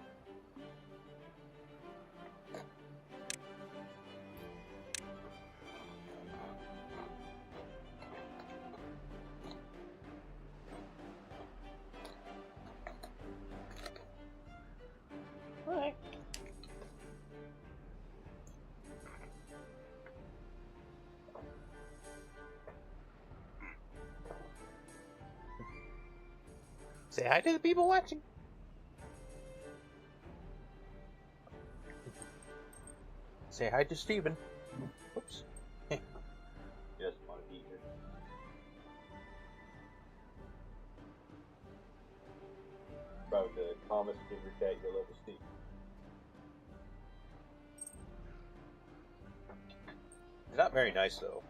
Say hi to the people watching. Say hi to Steven. Oops. He doesn't want to be here. Probably the calmest ginger cat you'll ever see. He's not very nice though.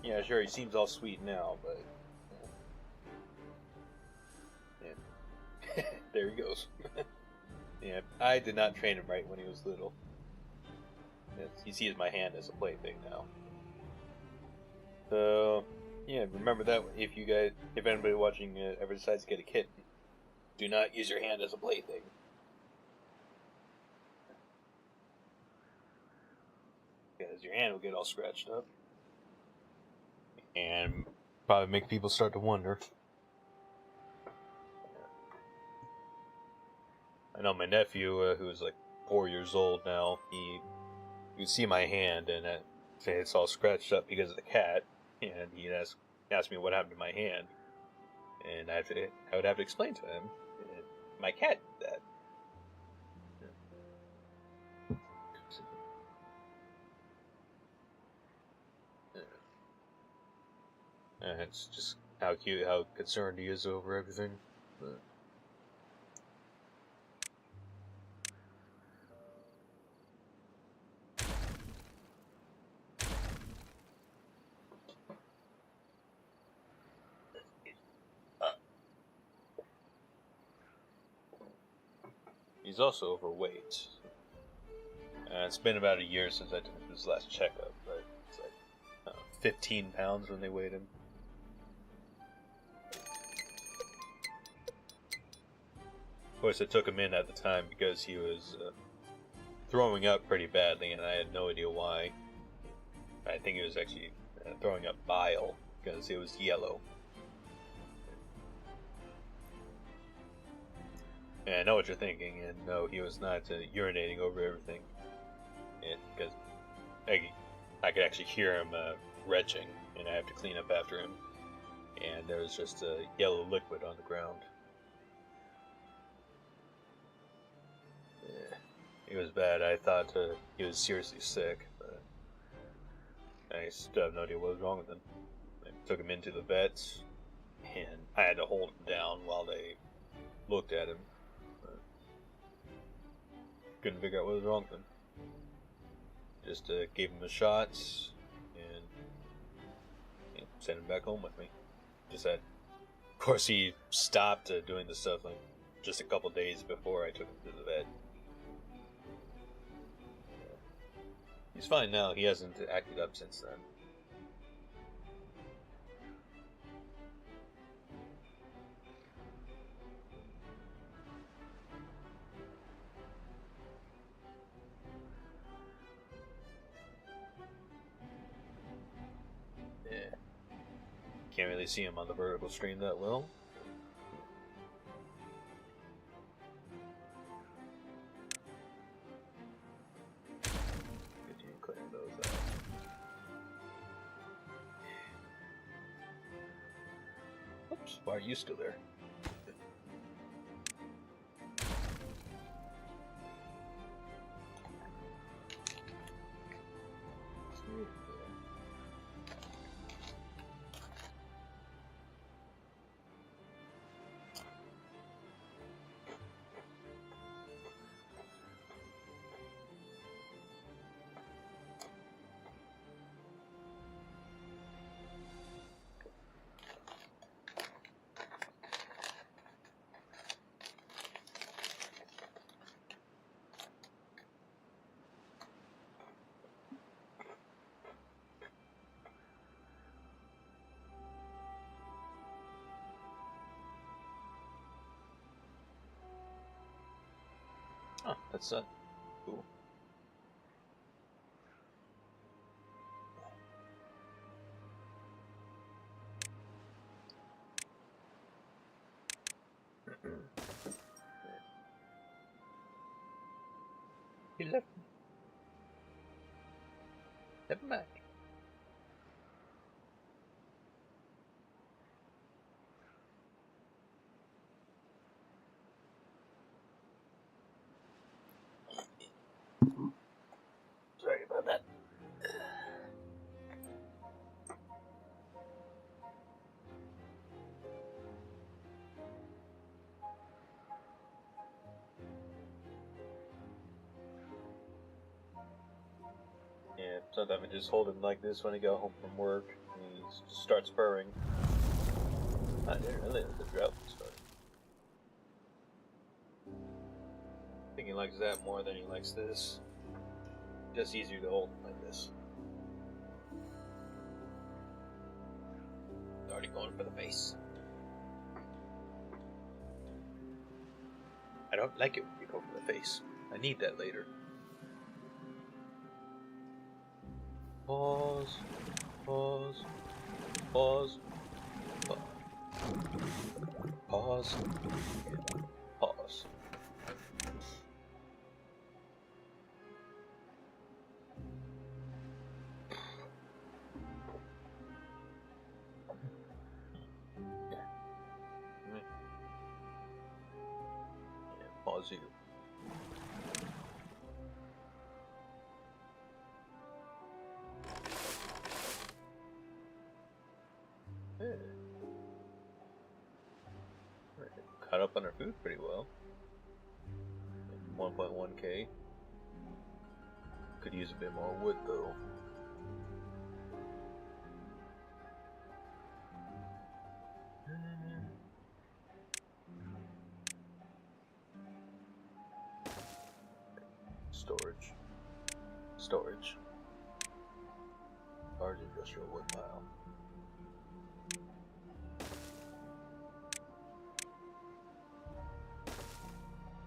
Yeah, sure, he seems all sweet now, but yeah. There he goes. Yeah, I did not train him right when he was little. He sees my hand as a plaything now. So, yeah, remember that if anybody watching ever decides to get a kitten, do not use your hand as a plaything. Because your hand will get all scratched up. And probably make people start to wonder. I know my nephew, who's like 4 years old now, you see my hand and it's all scratched up because of the cat, and he asked me what happened to my hand, and I would have to explain to him, my cat did that. And it's just how cute, how concerned he is over everything. But he's also overweight. It's been about a year since I took his last checkup, but it's like 15 pounds when they weighed him. Of course, I took him in at the time because he was throwing up pretty badly, and I had no idea why. I think he was actually throwing up bile because it was yellow. And I know what you're thinking, and no, he was not urinating over everything. Because I could actually hear him retching, and I have to clean up after him. And there was just a yellow liquid on the ground. Yeah, it was bad. I thought he was seriously sick, but I still have no idea what was wrong with him. I took him into the vets, and I had to hold him down while they looked at him. But couldn't figure out what was wrong with him. Just gave him the shots and sent him back home with me. Just that, of course, he stopped doing this stuff like just a couple days before I took him to the vet. He's fine now. He hasn't acted up since then. Yeah. Can't really see him on the vertical stream that well. Continue clearing those out. Oops, why are you still there? Oh, that's cool. He left me. Never mind. Sometimes I just hold him like this when I go home from work, and he starts purring. Ah, there, the drought started. I think he likes that more than he likes this. Just easier to hold him like this. He's already going for the face. I don't like it when you go for the face. I need that later. Pause. Pause. Pause. Pause. Pause. Pause. Pause you. Yeah. Caught up on our food pretty well. 1.1k. Could use a bit more wood though. Storage. Storage. Large industrial wood pile.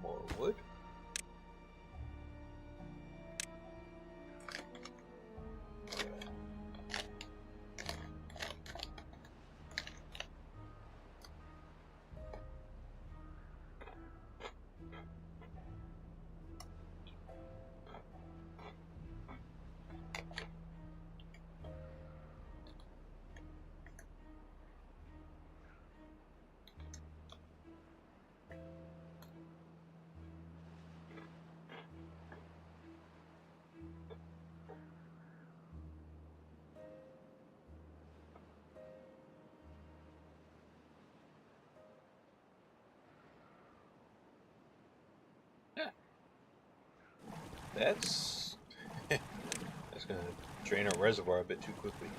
More wood. That's gonna drain our reservoir a bit too quickly.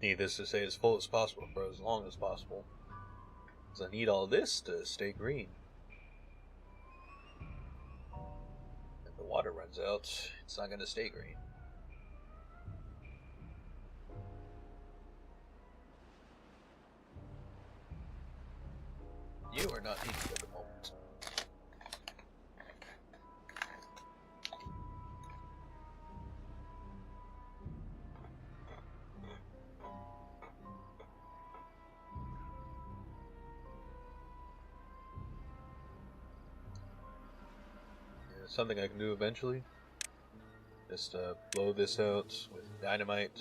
Need this to stay as full as possible for as long as possible, because I need all this to stay green. If the water runs out, it's not gonna stay green. You are not needed at the moment. Yeah, something I can do eventually. Just blow this out with dynamite.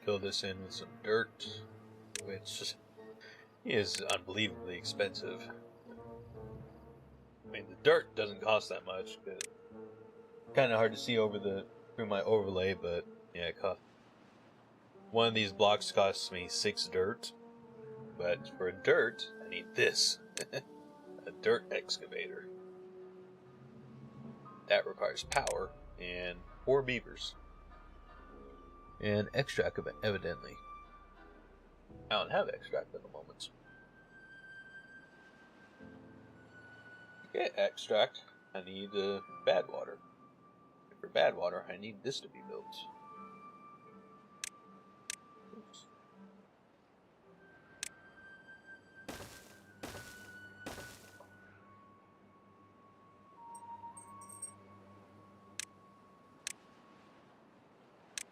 Fill this in with some dirt, which is unbelievably expensive. I mean, the dirt doesn't cost that much. Kind of hard to see over through my overlay, but yeah, it cost. One of these blocks costs me 6 dirt, but for dirt, I need this. A dirt excavator. That requires power and 4 beavers. And extract, evidently. I don't have extract at the moment. To get extract, I need bad water. And for bad water, I need this to be built. Oops.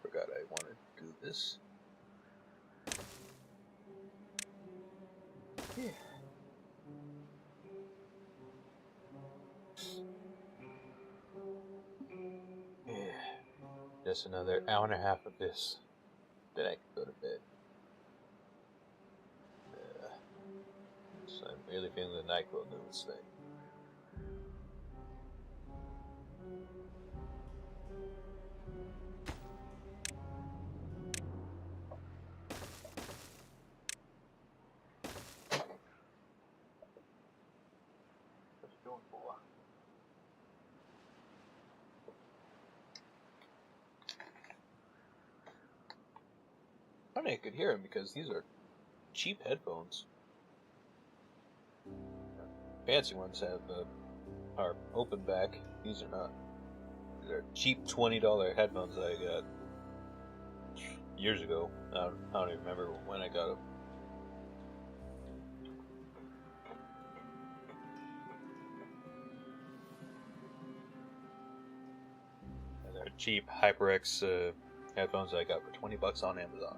Forgot I wanted to do this. Yeah. Yeah. Just another hour and a half of this. Then I can go to bed. So I'm really feeling the NyQuil doing this thing. What you doing for? Funny I could hear him because these are cheap headphones. Fancy ones are open back. These are not. These are cheap $20 headphones that I got years ago. I don't even remember when I got them. And they're cheap HyperX headphones that I got for $20 on Amazon.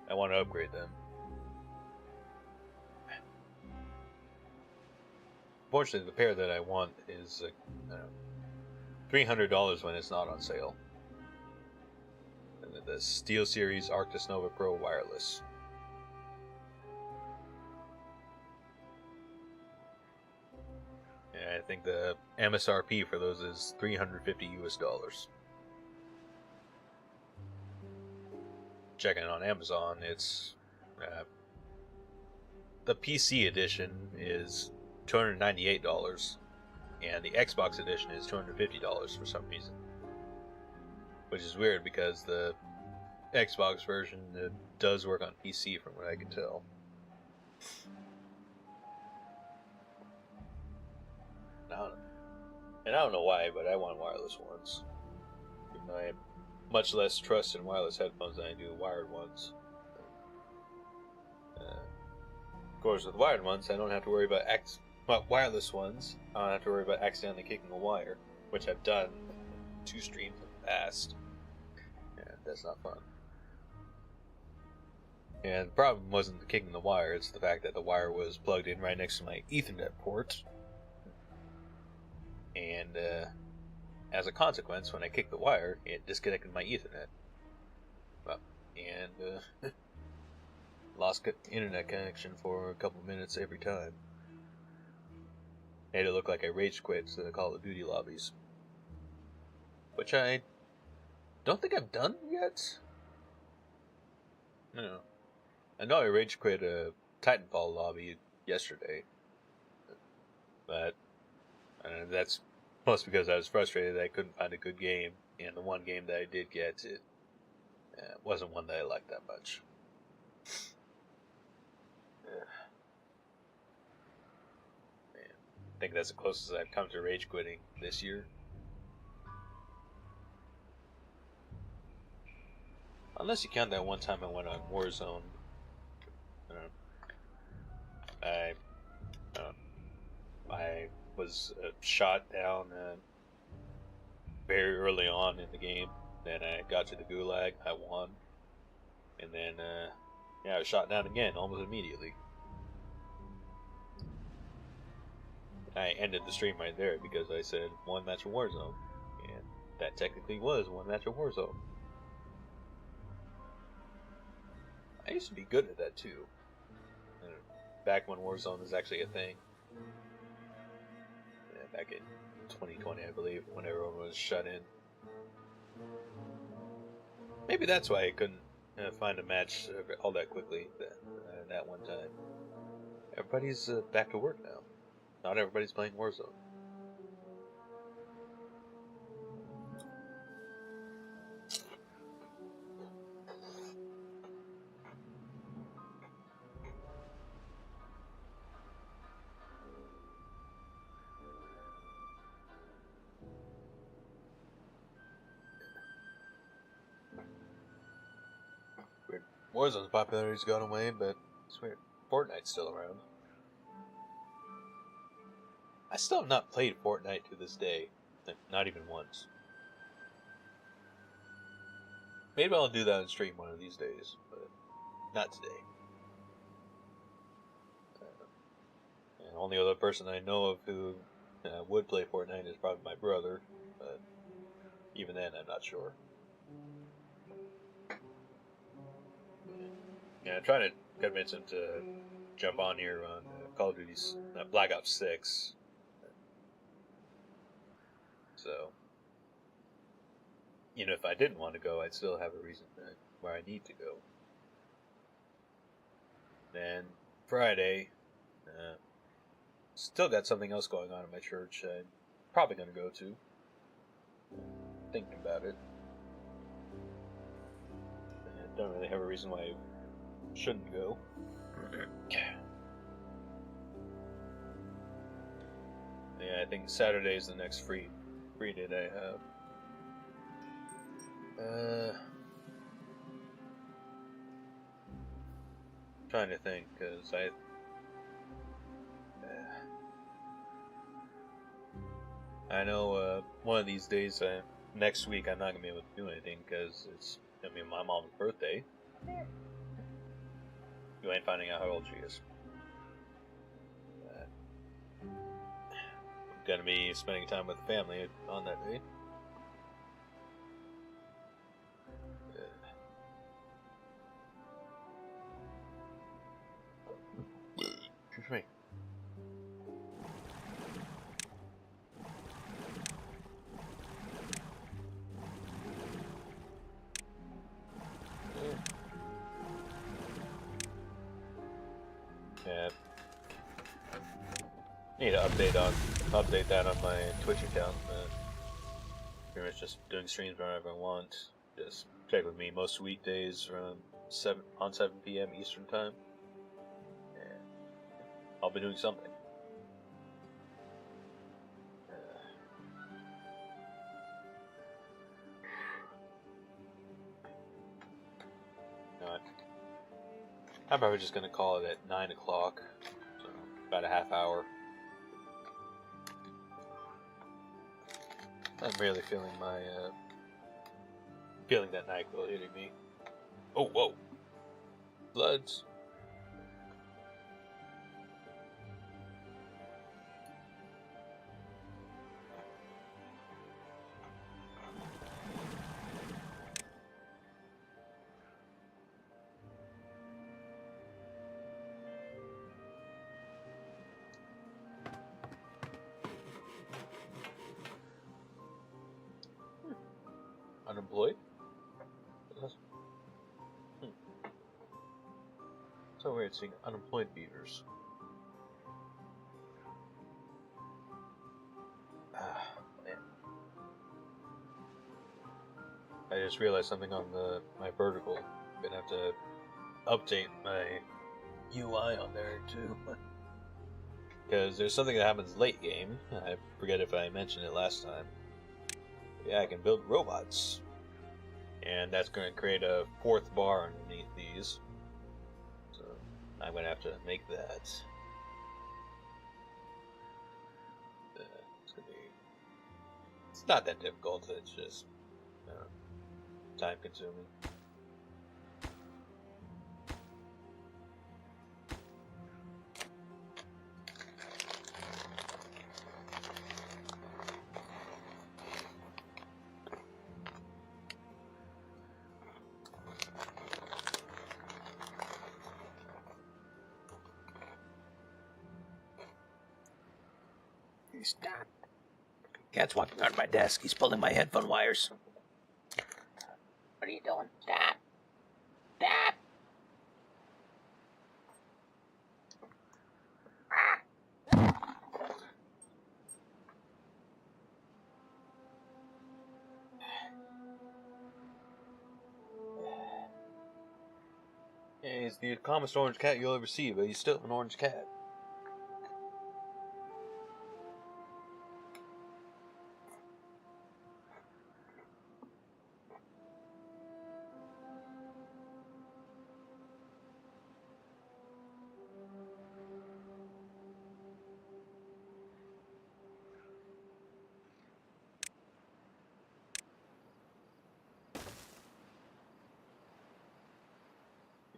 I want to upgrade them. Fortunately, the pair that I want is $300 when it's not on sale. And then the SteelSeries Arctis Nova Pro wireless. And I think the MSRP for those is $350 US. Checking it on Amazon, it's the PC edition is $298, and the Xbox edition is $250 for some reason. Which is weird because the Xbox version does work on PC from what I can tell. And I don't know why, but I want wireless ones. Even though I have much less trust in wireless headphones than I do wired ones. Of course, with wired ones, I don't have to worry about wireless ones. I don't have to worry about accidentally kicking a wire, which I've done 2 streams in the past. And that's not fun. And the problem wasn't the kicking the wire, it's the fact that the wire was plugged in right next to my Ethernet port. And as a consequence, when I kicked the wire, it disconnected my Ethernet. And lost internet connection for a couple minutes every time. Made it look like I rage quit to the Call of Duty lobbies. Which I don't think I've done yet. No. I know I rage quit a Titanfall lobby yesterday. But that's mostly because I was frustrated that I couldn't find a good game. And the one game that I did get, it wasn't one that I liked that much. I think that's the closest I've come to rage quitting this year. Unless you count that one time I went on Warzone. I was shot down very early on in the game. Then I got to the Gulag, I won. And then, I was shot down again almost immediately. I ended the stream right there because I said 1 match of Warzone. And that technically was 1 match of Warzone. I used to be good at that too. Back when Warzone was actually a thing. Back in 2020, I believe, when everyone was shut in. Maybe that's why I couldn't find a match all that quickly that one time. Everybody's back to work now. Not everybody's playing Warzone. Weird. Warzone's popularity's gone away, but it's weird. Fortnite's still around. I still have not played Fortnite to this day. Not even once. Maybe I'll do that on stream one of these days, but not today. And the only other person I know of who would play Fortnite is probably my brother, but even then I'm not sure. Yeah, I'm trying to convince him to jump on here on Call of Duty's Black Ops 6. So, if I didn't want to go, I'd still have a reason where I need to go. Then Friday, still got something else going on in my church I'm probably going to go to. Thinking about it. don't really have a reason why I shouldn't go. Yeah, I think Saturday is the next free day that I have. Trying to think, because I know one of these days, next week, I'm not gonna be able to do anything because it's gonna be my mom's birthday. You ain't finding out how old she is. I'm gonna be spending time with the family on that day. Excuse me. Yeah. Need to update that on my Twitch account. Pretty much just doing streams whenever I want. Just check with me most weekdays around 7 p.m. Eastern time. And I'll be doing something. I'm probably just gonna call it at 9 o'clock, so about a half hour. I'm really feeling feeling that NyQuil hitting me. Oh, whoa! Bloods. Unemployed? So weird seeing unemployed beavers. Man. I just realized something on my vertical. I'm gonna have to update my UI on there too. Because there's something that happens late game. I forget if I mentioned it last time. Yeah, I can build robots. And that's going to create a 4th bar underneath these. So I'm going to have to make that. It's not that difficult, it's just time consuming. Stop. Cat's walking on my desk. He's pulling my headphone wires. What are you doing? Stop. Stop. Yeah, he's the calmest orange cat you'll ever see, but he's still an orange cat.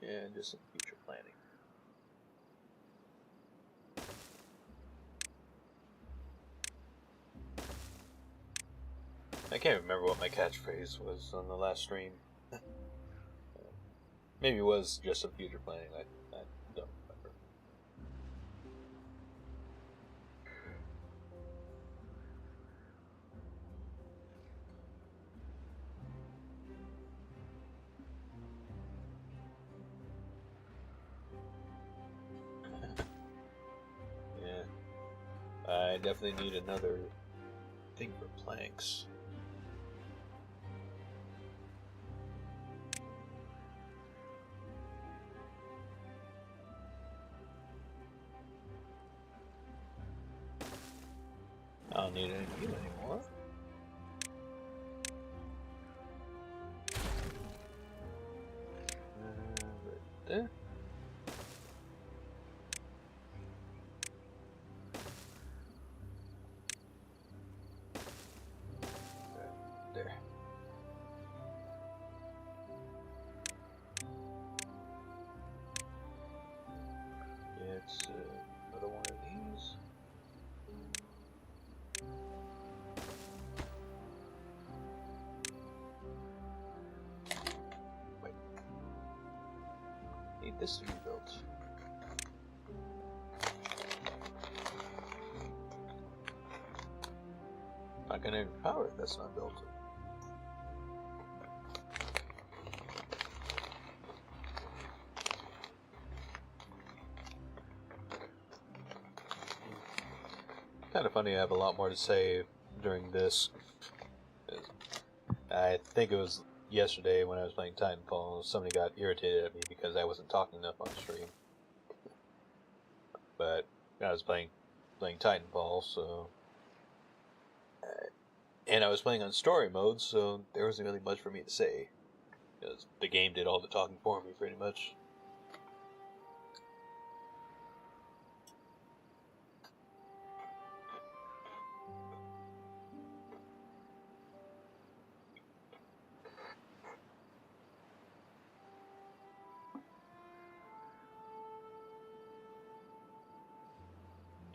Yeah, just some future planning. I can't remember what my catchphrase was on the last stream. Maybe it was just some future planning. I don't remember. Yeah. I definitely need another thing for planks. don't need any of you anymore. Right there. There. It's another one of these. Wait. Need this to be built. Not gonna power it, that's not built. Kind of funny, I have a lot more to say during this. I think it was yesterday when I was playing Titanfall, somebody got irritated at me because I wasn't talking enough on stream. But I was playing Titanfall, so... and I was playing on story mode, so there wasn't really much for me to say. Because the game did all the talking for me, pretty much.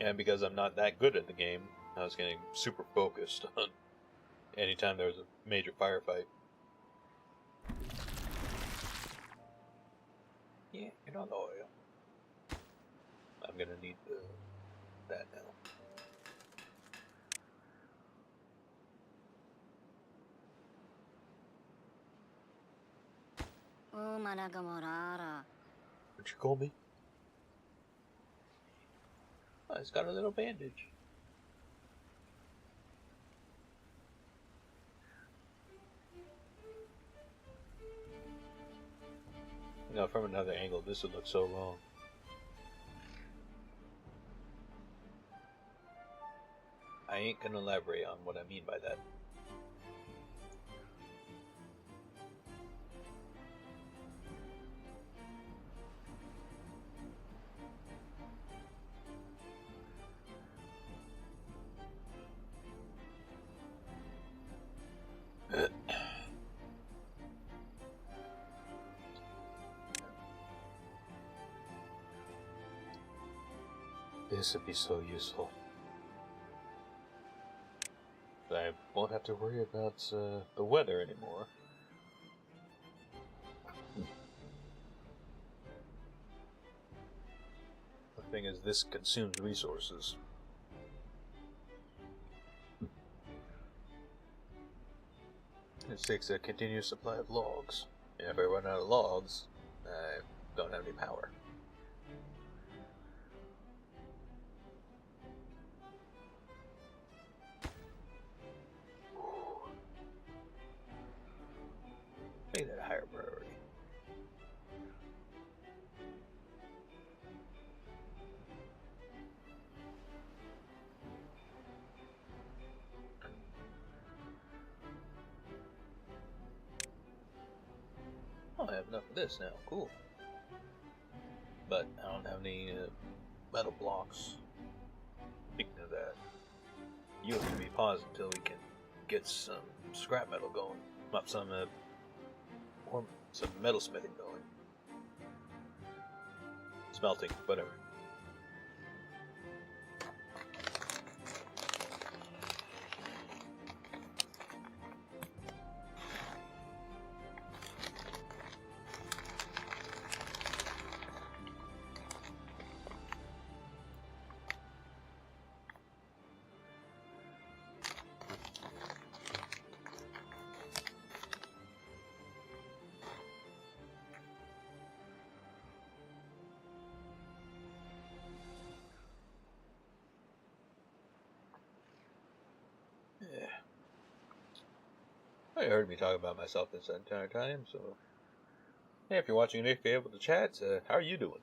And because I'm not that good at the game, I was getting super focused on anytime there was a major firefight. Yeah, get on the oil. I'm gonna need that now. What'd you call me? Oh, it's got a little bandage. You know, from another angle, this would look so wrong. I ain't gonna elaborate on what I mean by that. This would be so useful. I won't have to worry about the weather anymore. The thing is, this consumes resources. It takes a continuous supply of logs. And if I run out of logs, I don't have any power. Make that a higher priority. Oh, I have enough of this now. Cool. But I don't have any metal blocks. Speaking of that, you have to be paused until we can get some scrap metal going. Up some or some metal smithing going. Smelting, whatever. Yeah. You heard me talk about myself this entire time, so... Hey, if you're watching and if you're able to chat, how are you doing?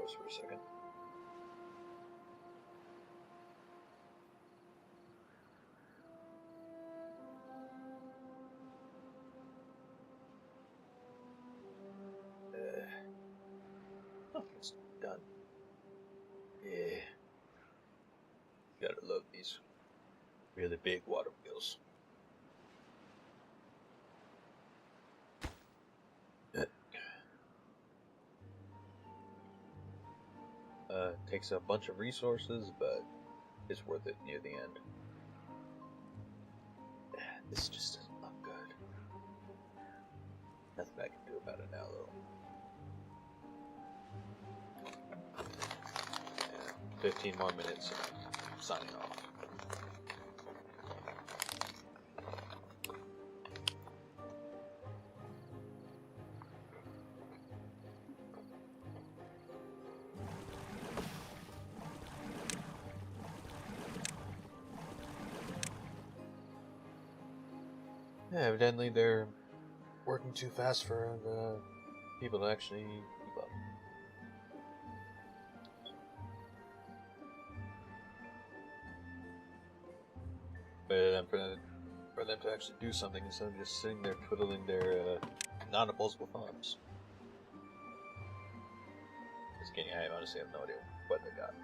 pause for a second. Oh, it's done. Yeah. Gotta love these really big water wheels. Takes a bunch of resources, but it's worth it near the end. This just doesn't look good. Nothing I can do about it now, though. Yeah, 15 more minutes and I'm signing off. Yeah, evidently they're working too fast for the people to actually keep up. But for them to actually do something instead of just sitting there twiddling their non-opposable thumbs. Just kidding, I honestly have no idea what they got.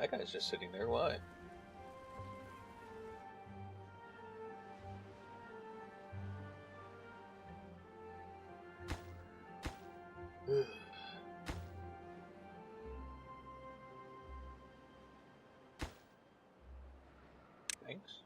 That guy's just sitting there, why? Thanks.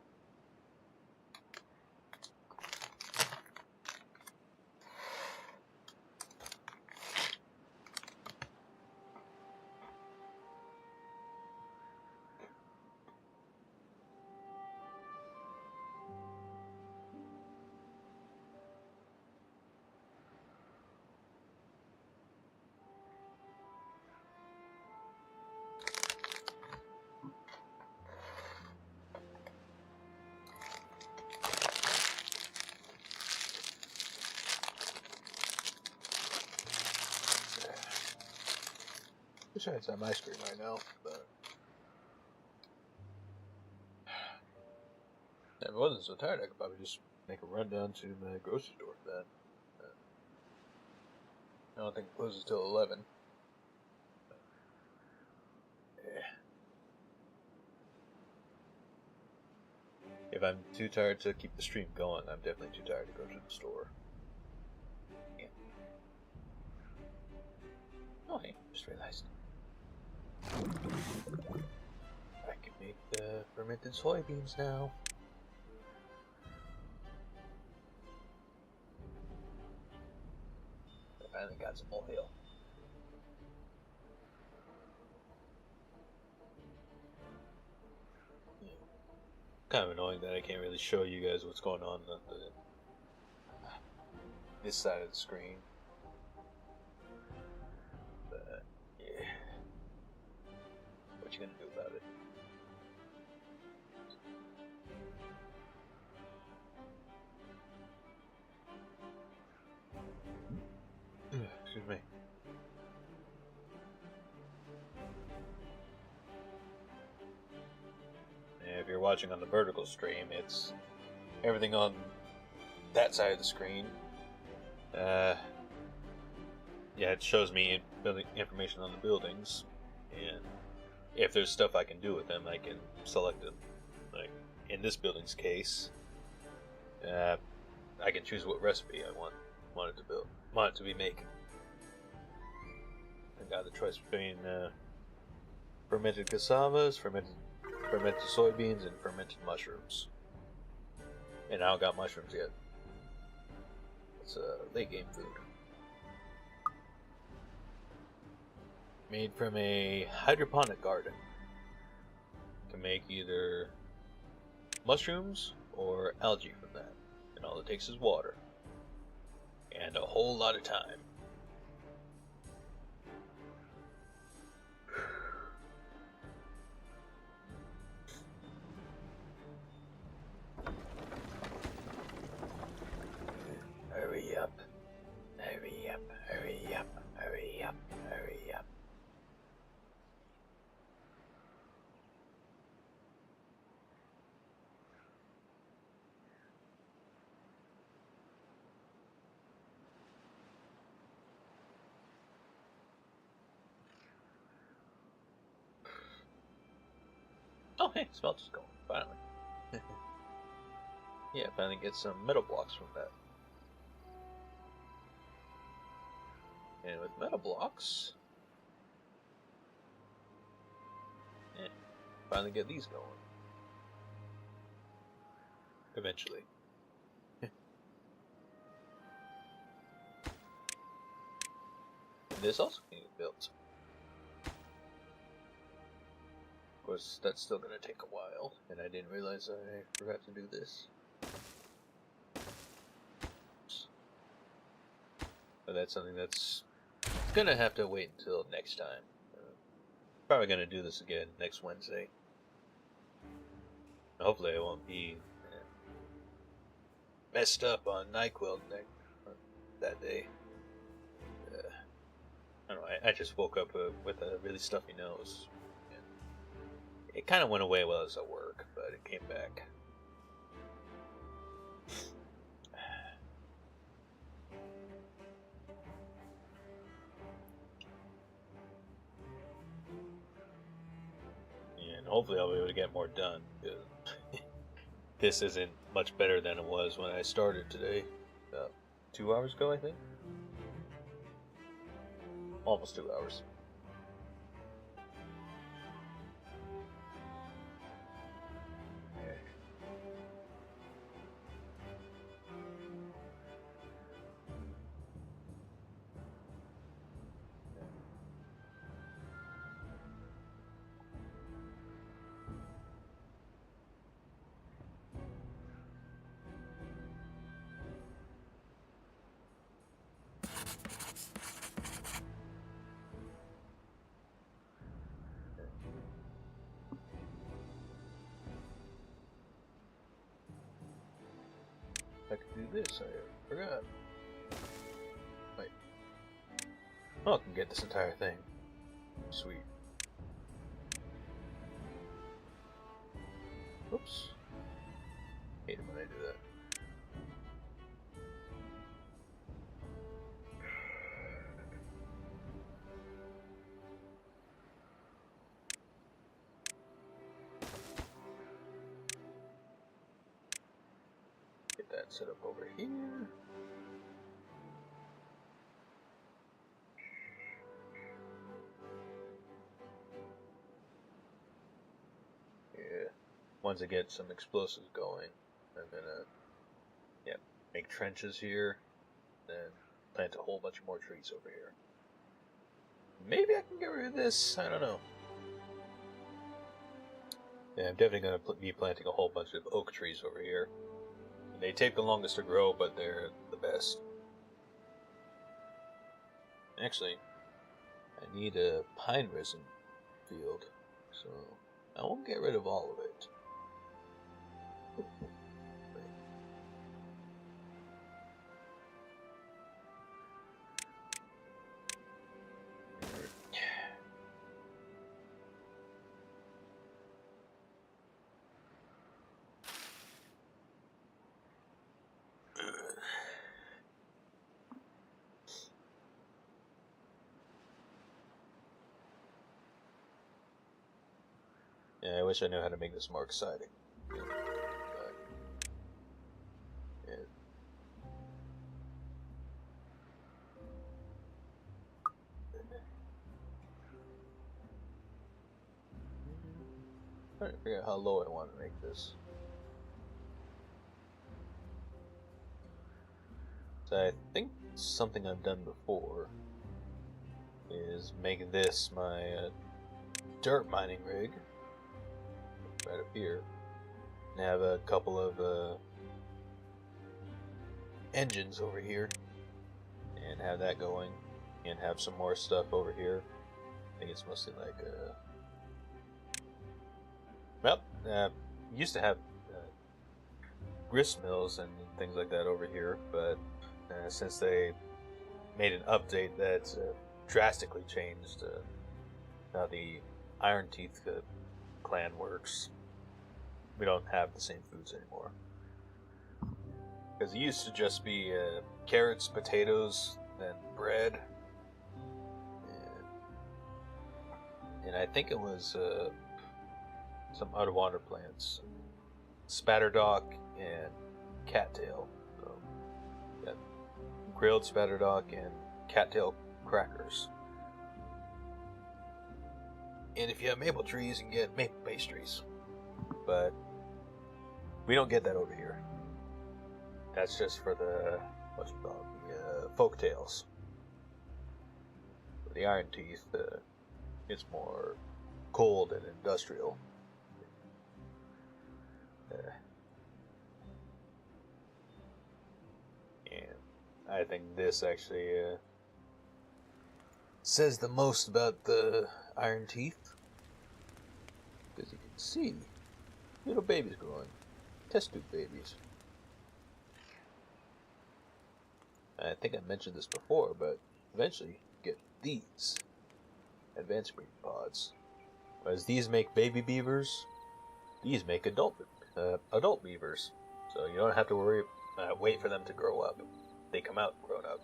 Wish I had some ice cream right now, but if I wasn't so tired, I could probably just make a run down to my grocery store for that. I don't think it closes till 11. Yeah. If I'm too tired to keep the stream going, I'm definitely too tired to go to the store. Yeah. Oh, hey, just realized. I can make the fermented soybeans now. I finally got some oil. Kind of annoying that I can't really show you guys what's going on this side of the screen. But yeah, what you gonna do about it? Excuse me. If you're watching on the vertical stream, it's everything on that side of the screen. Yeah, it shows me building information on the buildings, and if there's stuff I can do with them, I can select them. Like in this building's case, I can choose what recipe I want it to be making. I got the choice between fermented cassavas, fermented soybeans, and fermented mushrooms. And I don't got mushrooms yet. It's a late game food. Made from a hydroponic garden. Can make either mushrooms or algae from that. And all it takes is water. And a whole lot of time. hey, smelter's going, finally. Yeah, finally get some metal blocks from that. And with metal blocks, yeah, finally get these going. Eventually. This also can be built. Of course, that's still going to take a while, and I didn't realize I forgot to do this. But that's something that's going to have to wait until next time. Probably going to do this again next Wednesday. Hopefully I won't be messed up on NyQuil that day. I don't know, I just woke up with a really stuffy nose. It kind of went away while I was at work, but it came back. And hopefully I'll be able to get more done, because this isn't much better than it was when I started today. 2 hours ago, I think? Almost 2 hours. I could do this, I forgot. Wait. Oh, I can get this entire thing. Sweet. Oops. Hate it when I do that. Get that set up over here. Yeah. Once I get some explosives going, I'm gonna, make trenches here, then plant a whole bunch more trees over here. Maybe I can get rid of this, I don't know. Yeah, I'm definitely gonna be planting a whole bunch of oak trees over here. And they take the longest to grow, but they're the best. Actually, I need a pine resin field, so I won't get rid of all of it. Yeah, I wish I knew how to make this more exciting. But, yeah. I'm trying to figure out how low I want to make this. So I think something I've done before is make this my dirt mining rig. Right up here. And have a couple of engines over here. And have that going. And have some more stuff over here. I think it's mostly like used to have grist mills and things like that over here, but since they made an update that drastically changed how the Iron Teeth clan works, we don't have the same foods anymore. Because it used to just be carrots, potatoes, then bread, and I think it was some underwater plants. Spatterdock and cattail. So, got grilled spatterdock and cattail crackers. And if you have maple trees, you can get maple pastries. But we don't get that over here. That's just for the, what's it called, the folk tales. For the Iron Teeth, it's more cold and industrial. And I think this actually says the most about the Iron Teeth. Because you can see little babies growing. Test tube babies. I think I mentioned this before, but eventually you get these advanced breeding pods. Whereas these make baby beavers, these make adult beavers. So you don't have to worry, wait for them to grow up. They come out grown up.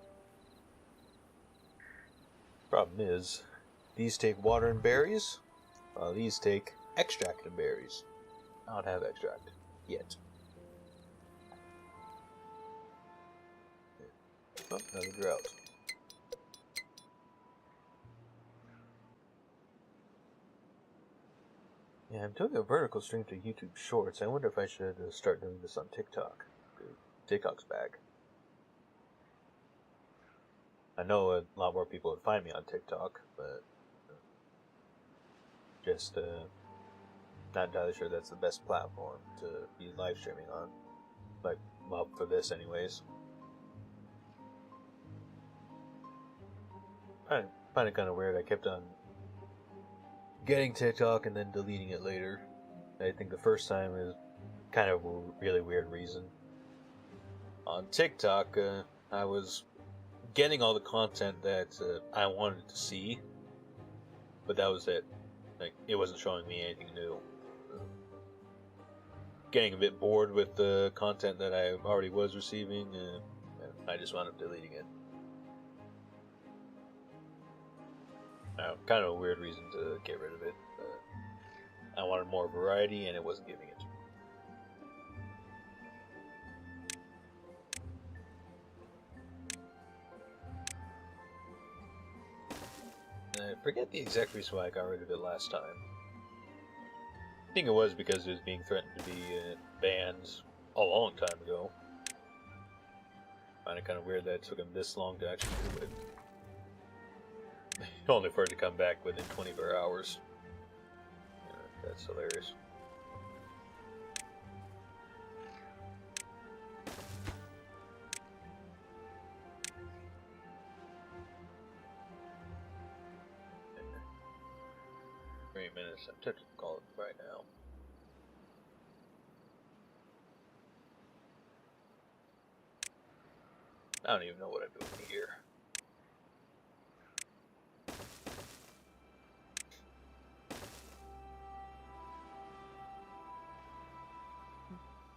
Problem is, these take water and berries, while these take extract and berries. I don't have extract yet. Oh, another drought. Yeah, I'm doing a vertical stream to YouTube Shorts. I wonder if I should start doing this on TikTok. TikTok's back. I know a lot more people would find me on TikTok, but just not entirely sure that's the best platform to be live streaming on. Like, well, for this anyways. I find it kind of weird. I kept on getting TikTok and then deleting it later. I think the first time is kind of a really weird reason. On TikTok, I was getting all the content that I wanted to see, but that was it. Like, it wasn't showing me anything new. Getting a bit bored with the content that I already was receiving, and I just wound up deleting it. Kind of a weird reason to get rid of it. I wanted more variety, and it wasn't giving it to me. I forget the exact reason why I got rid of it last time. I think it was because it was being threatened to be banned a long time ago. I find it kind of weird that it took him this long to actually do it. Only for it to come back within 24 hours. Yeah, that's hilarious. Minutes. I'm tempted to call it right now. I don't even know what I'm doing here.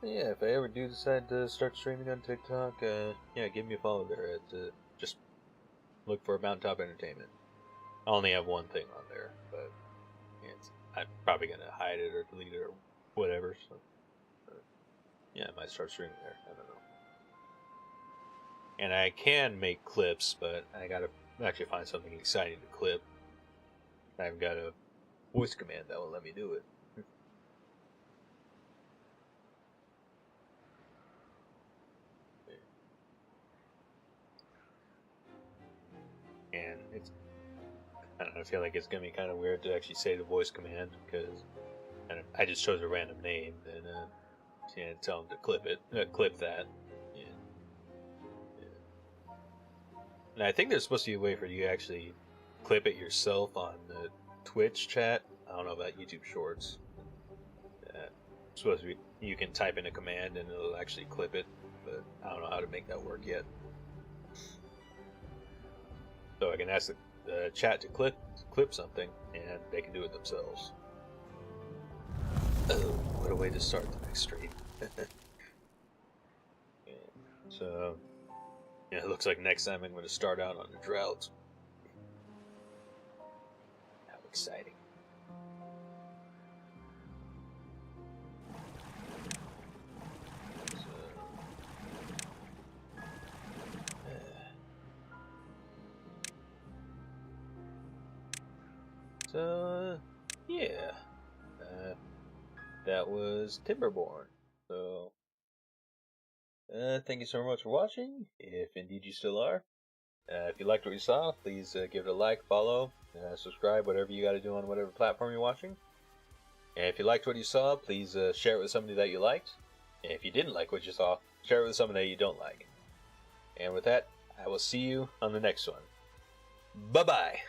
Yeah, if I ever do decide to start streaming on TikTok, yeah, give me a follow there. Just look for Mountaintop Entertainment. I only have one thing on there, but I'm probably gonna hide it or delete it or whatever. So, yeah, I might start streaming there. I don't know. And I can make clips, but I gotta actually find something exciting to clip. I've got a voice command that will let me do it. And it's, I don't know, I feel like it's gonna be kind of weird to actually say the voice command because I just chose a random name and tell them to clip that. Yeah. And I think there's supposed to be a way for you to actually clip it yourself on the Twitch chat. I don't know about YouTube Shorts. Supposed to be, you can type in a command and it'll actually clip it, but I don't know how to make that work yet. So I can ask the chat to clip something, and they can do it themselves. Oh, what a way to start the next stream. So, yeah, it looks like next time I'm going to start out on a drought. How exciting. So, yeah. That was Timberborn. So, thank you so much for watching, if indeed you still are. If you liked what you saw, please give it a like, follow, subscribe, whatever you gotta do on whatever platform you're watching. And if you liked what you saw, please share it with somebody that you liked. And if you didn't like what you saw, share it with somebody that you don't like. And with that, I will see you on the next one. Bye-bye!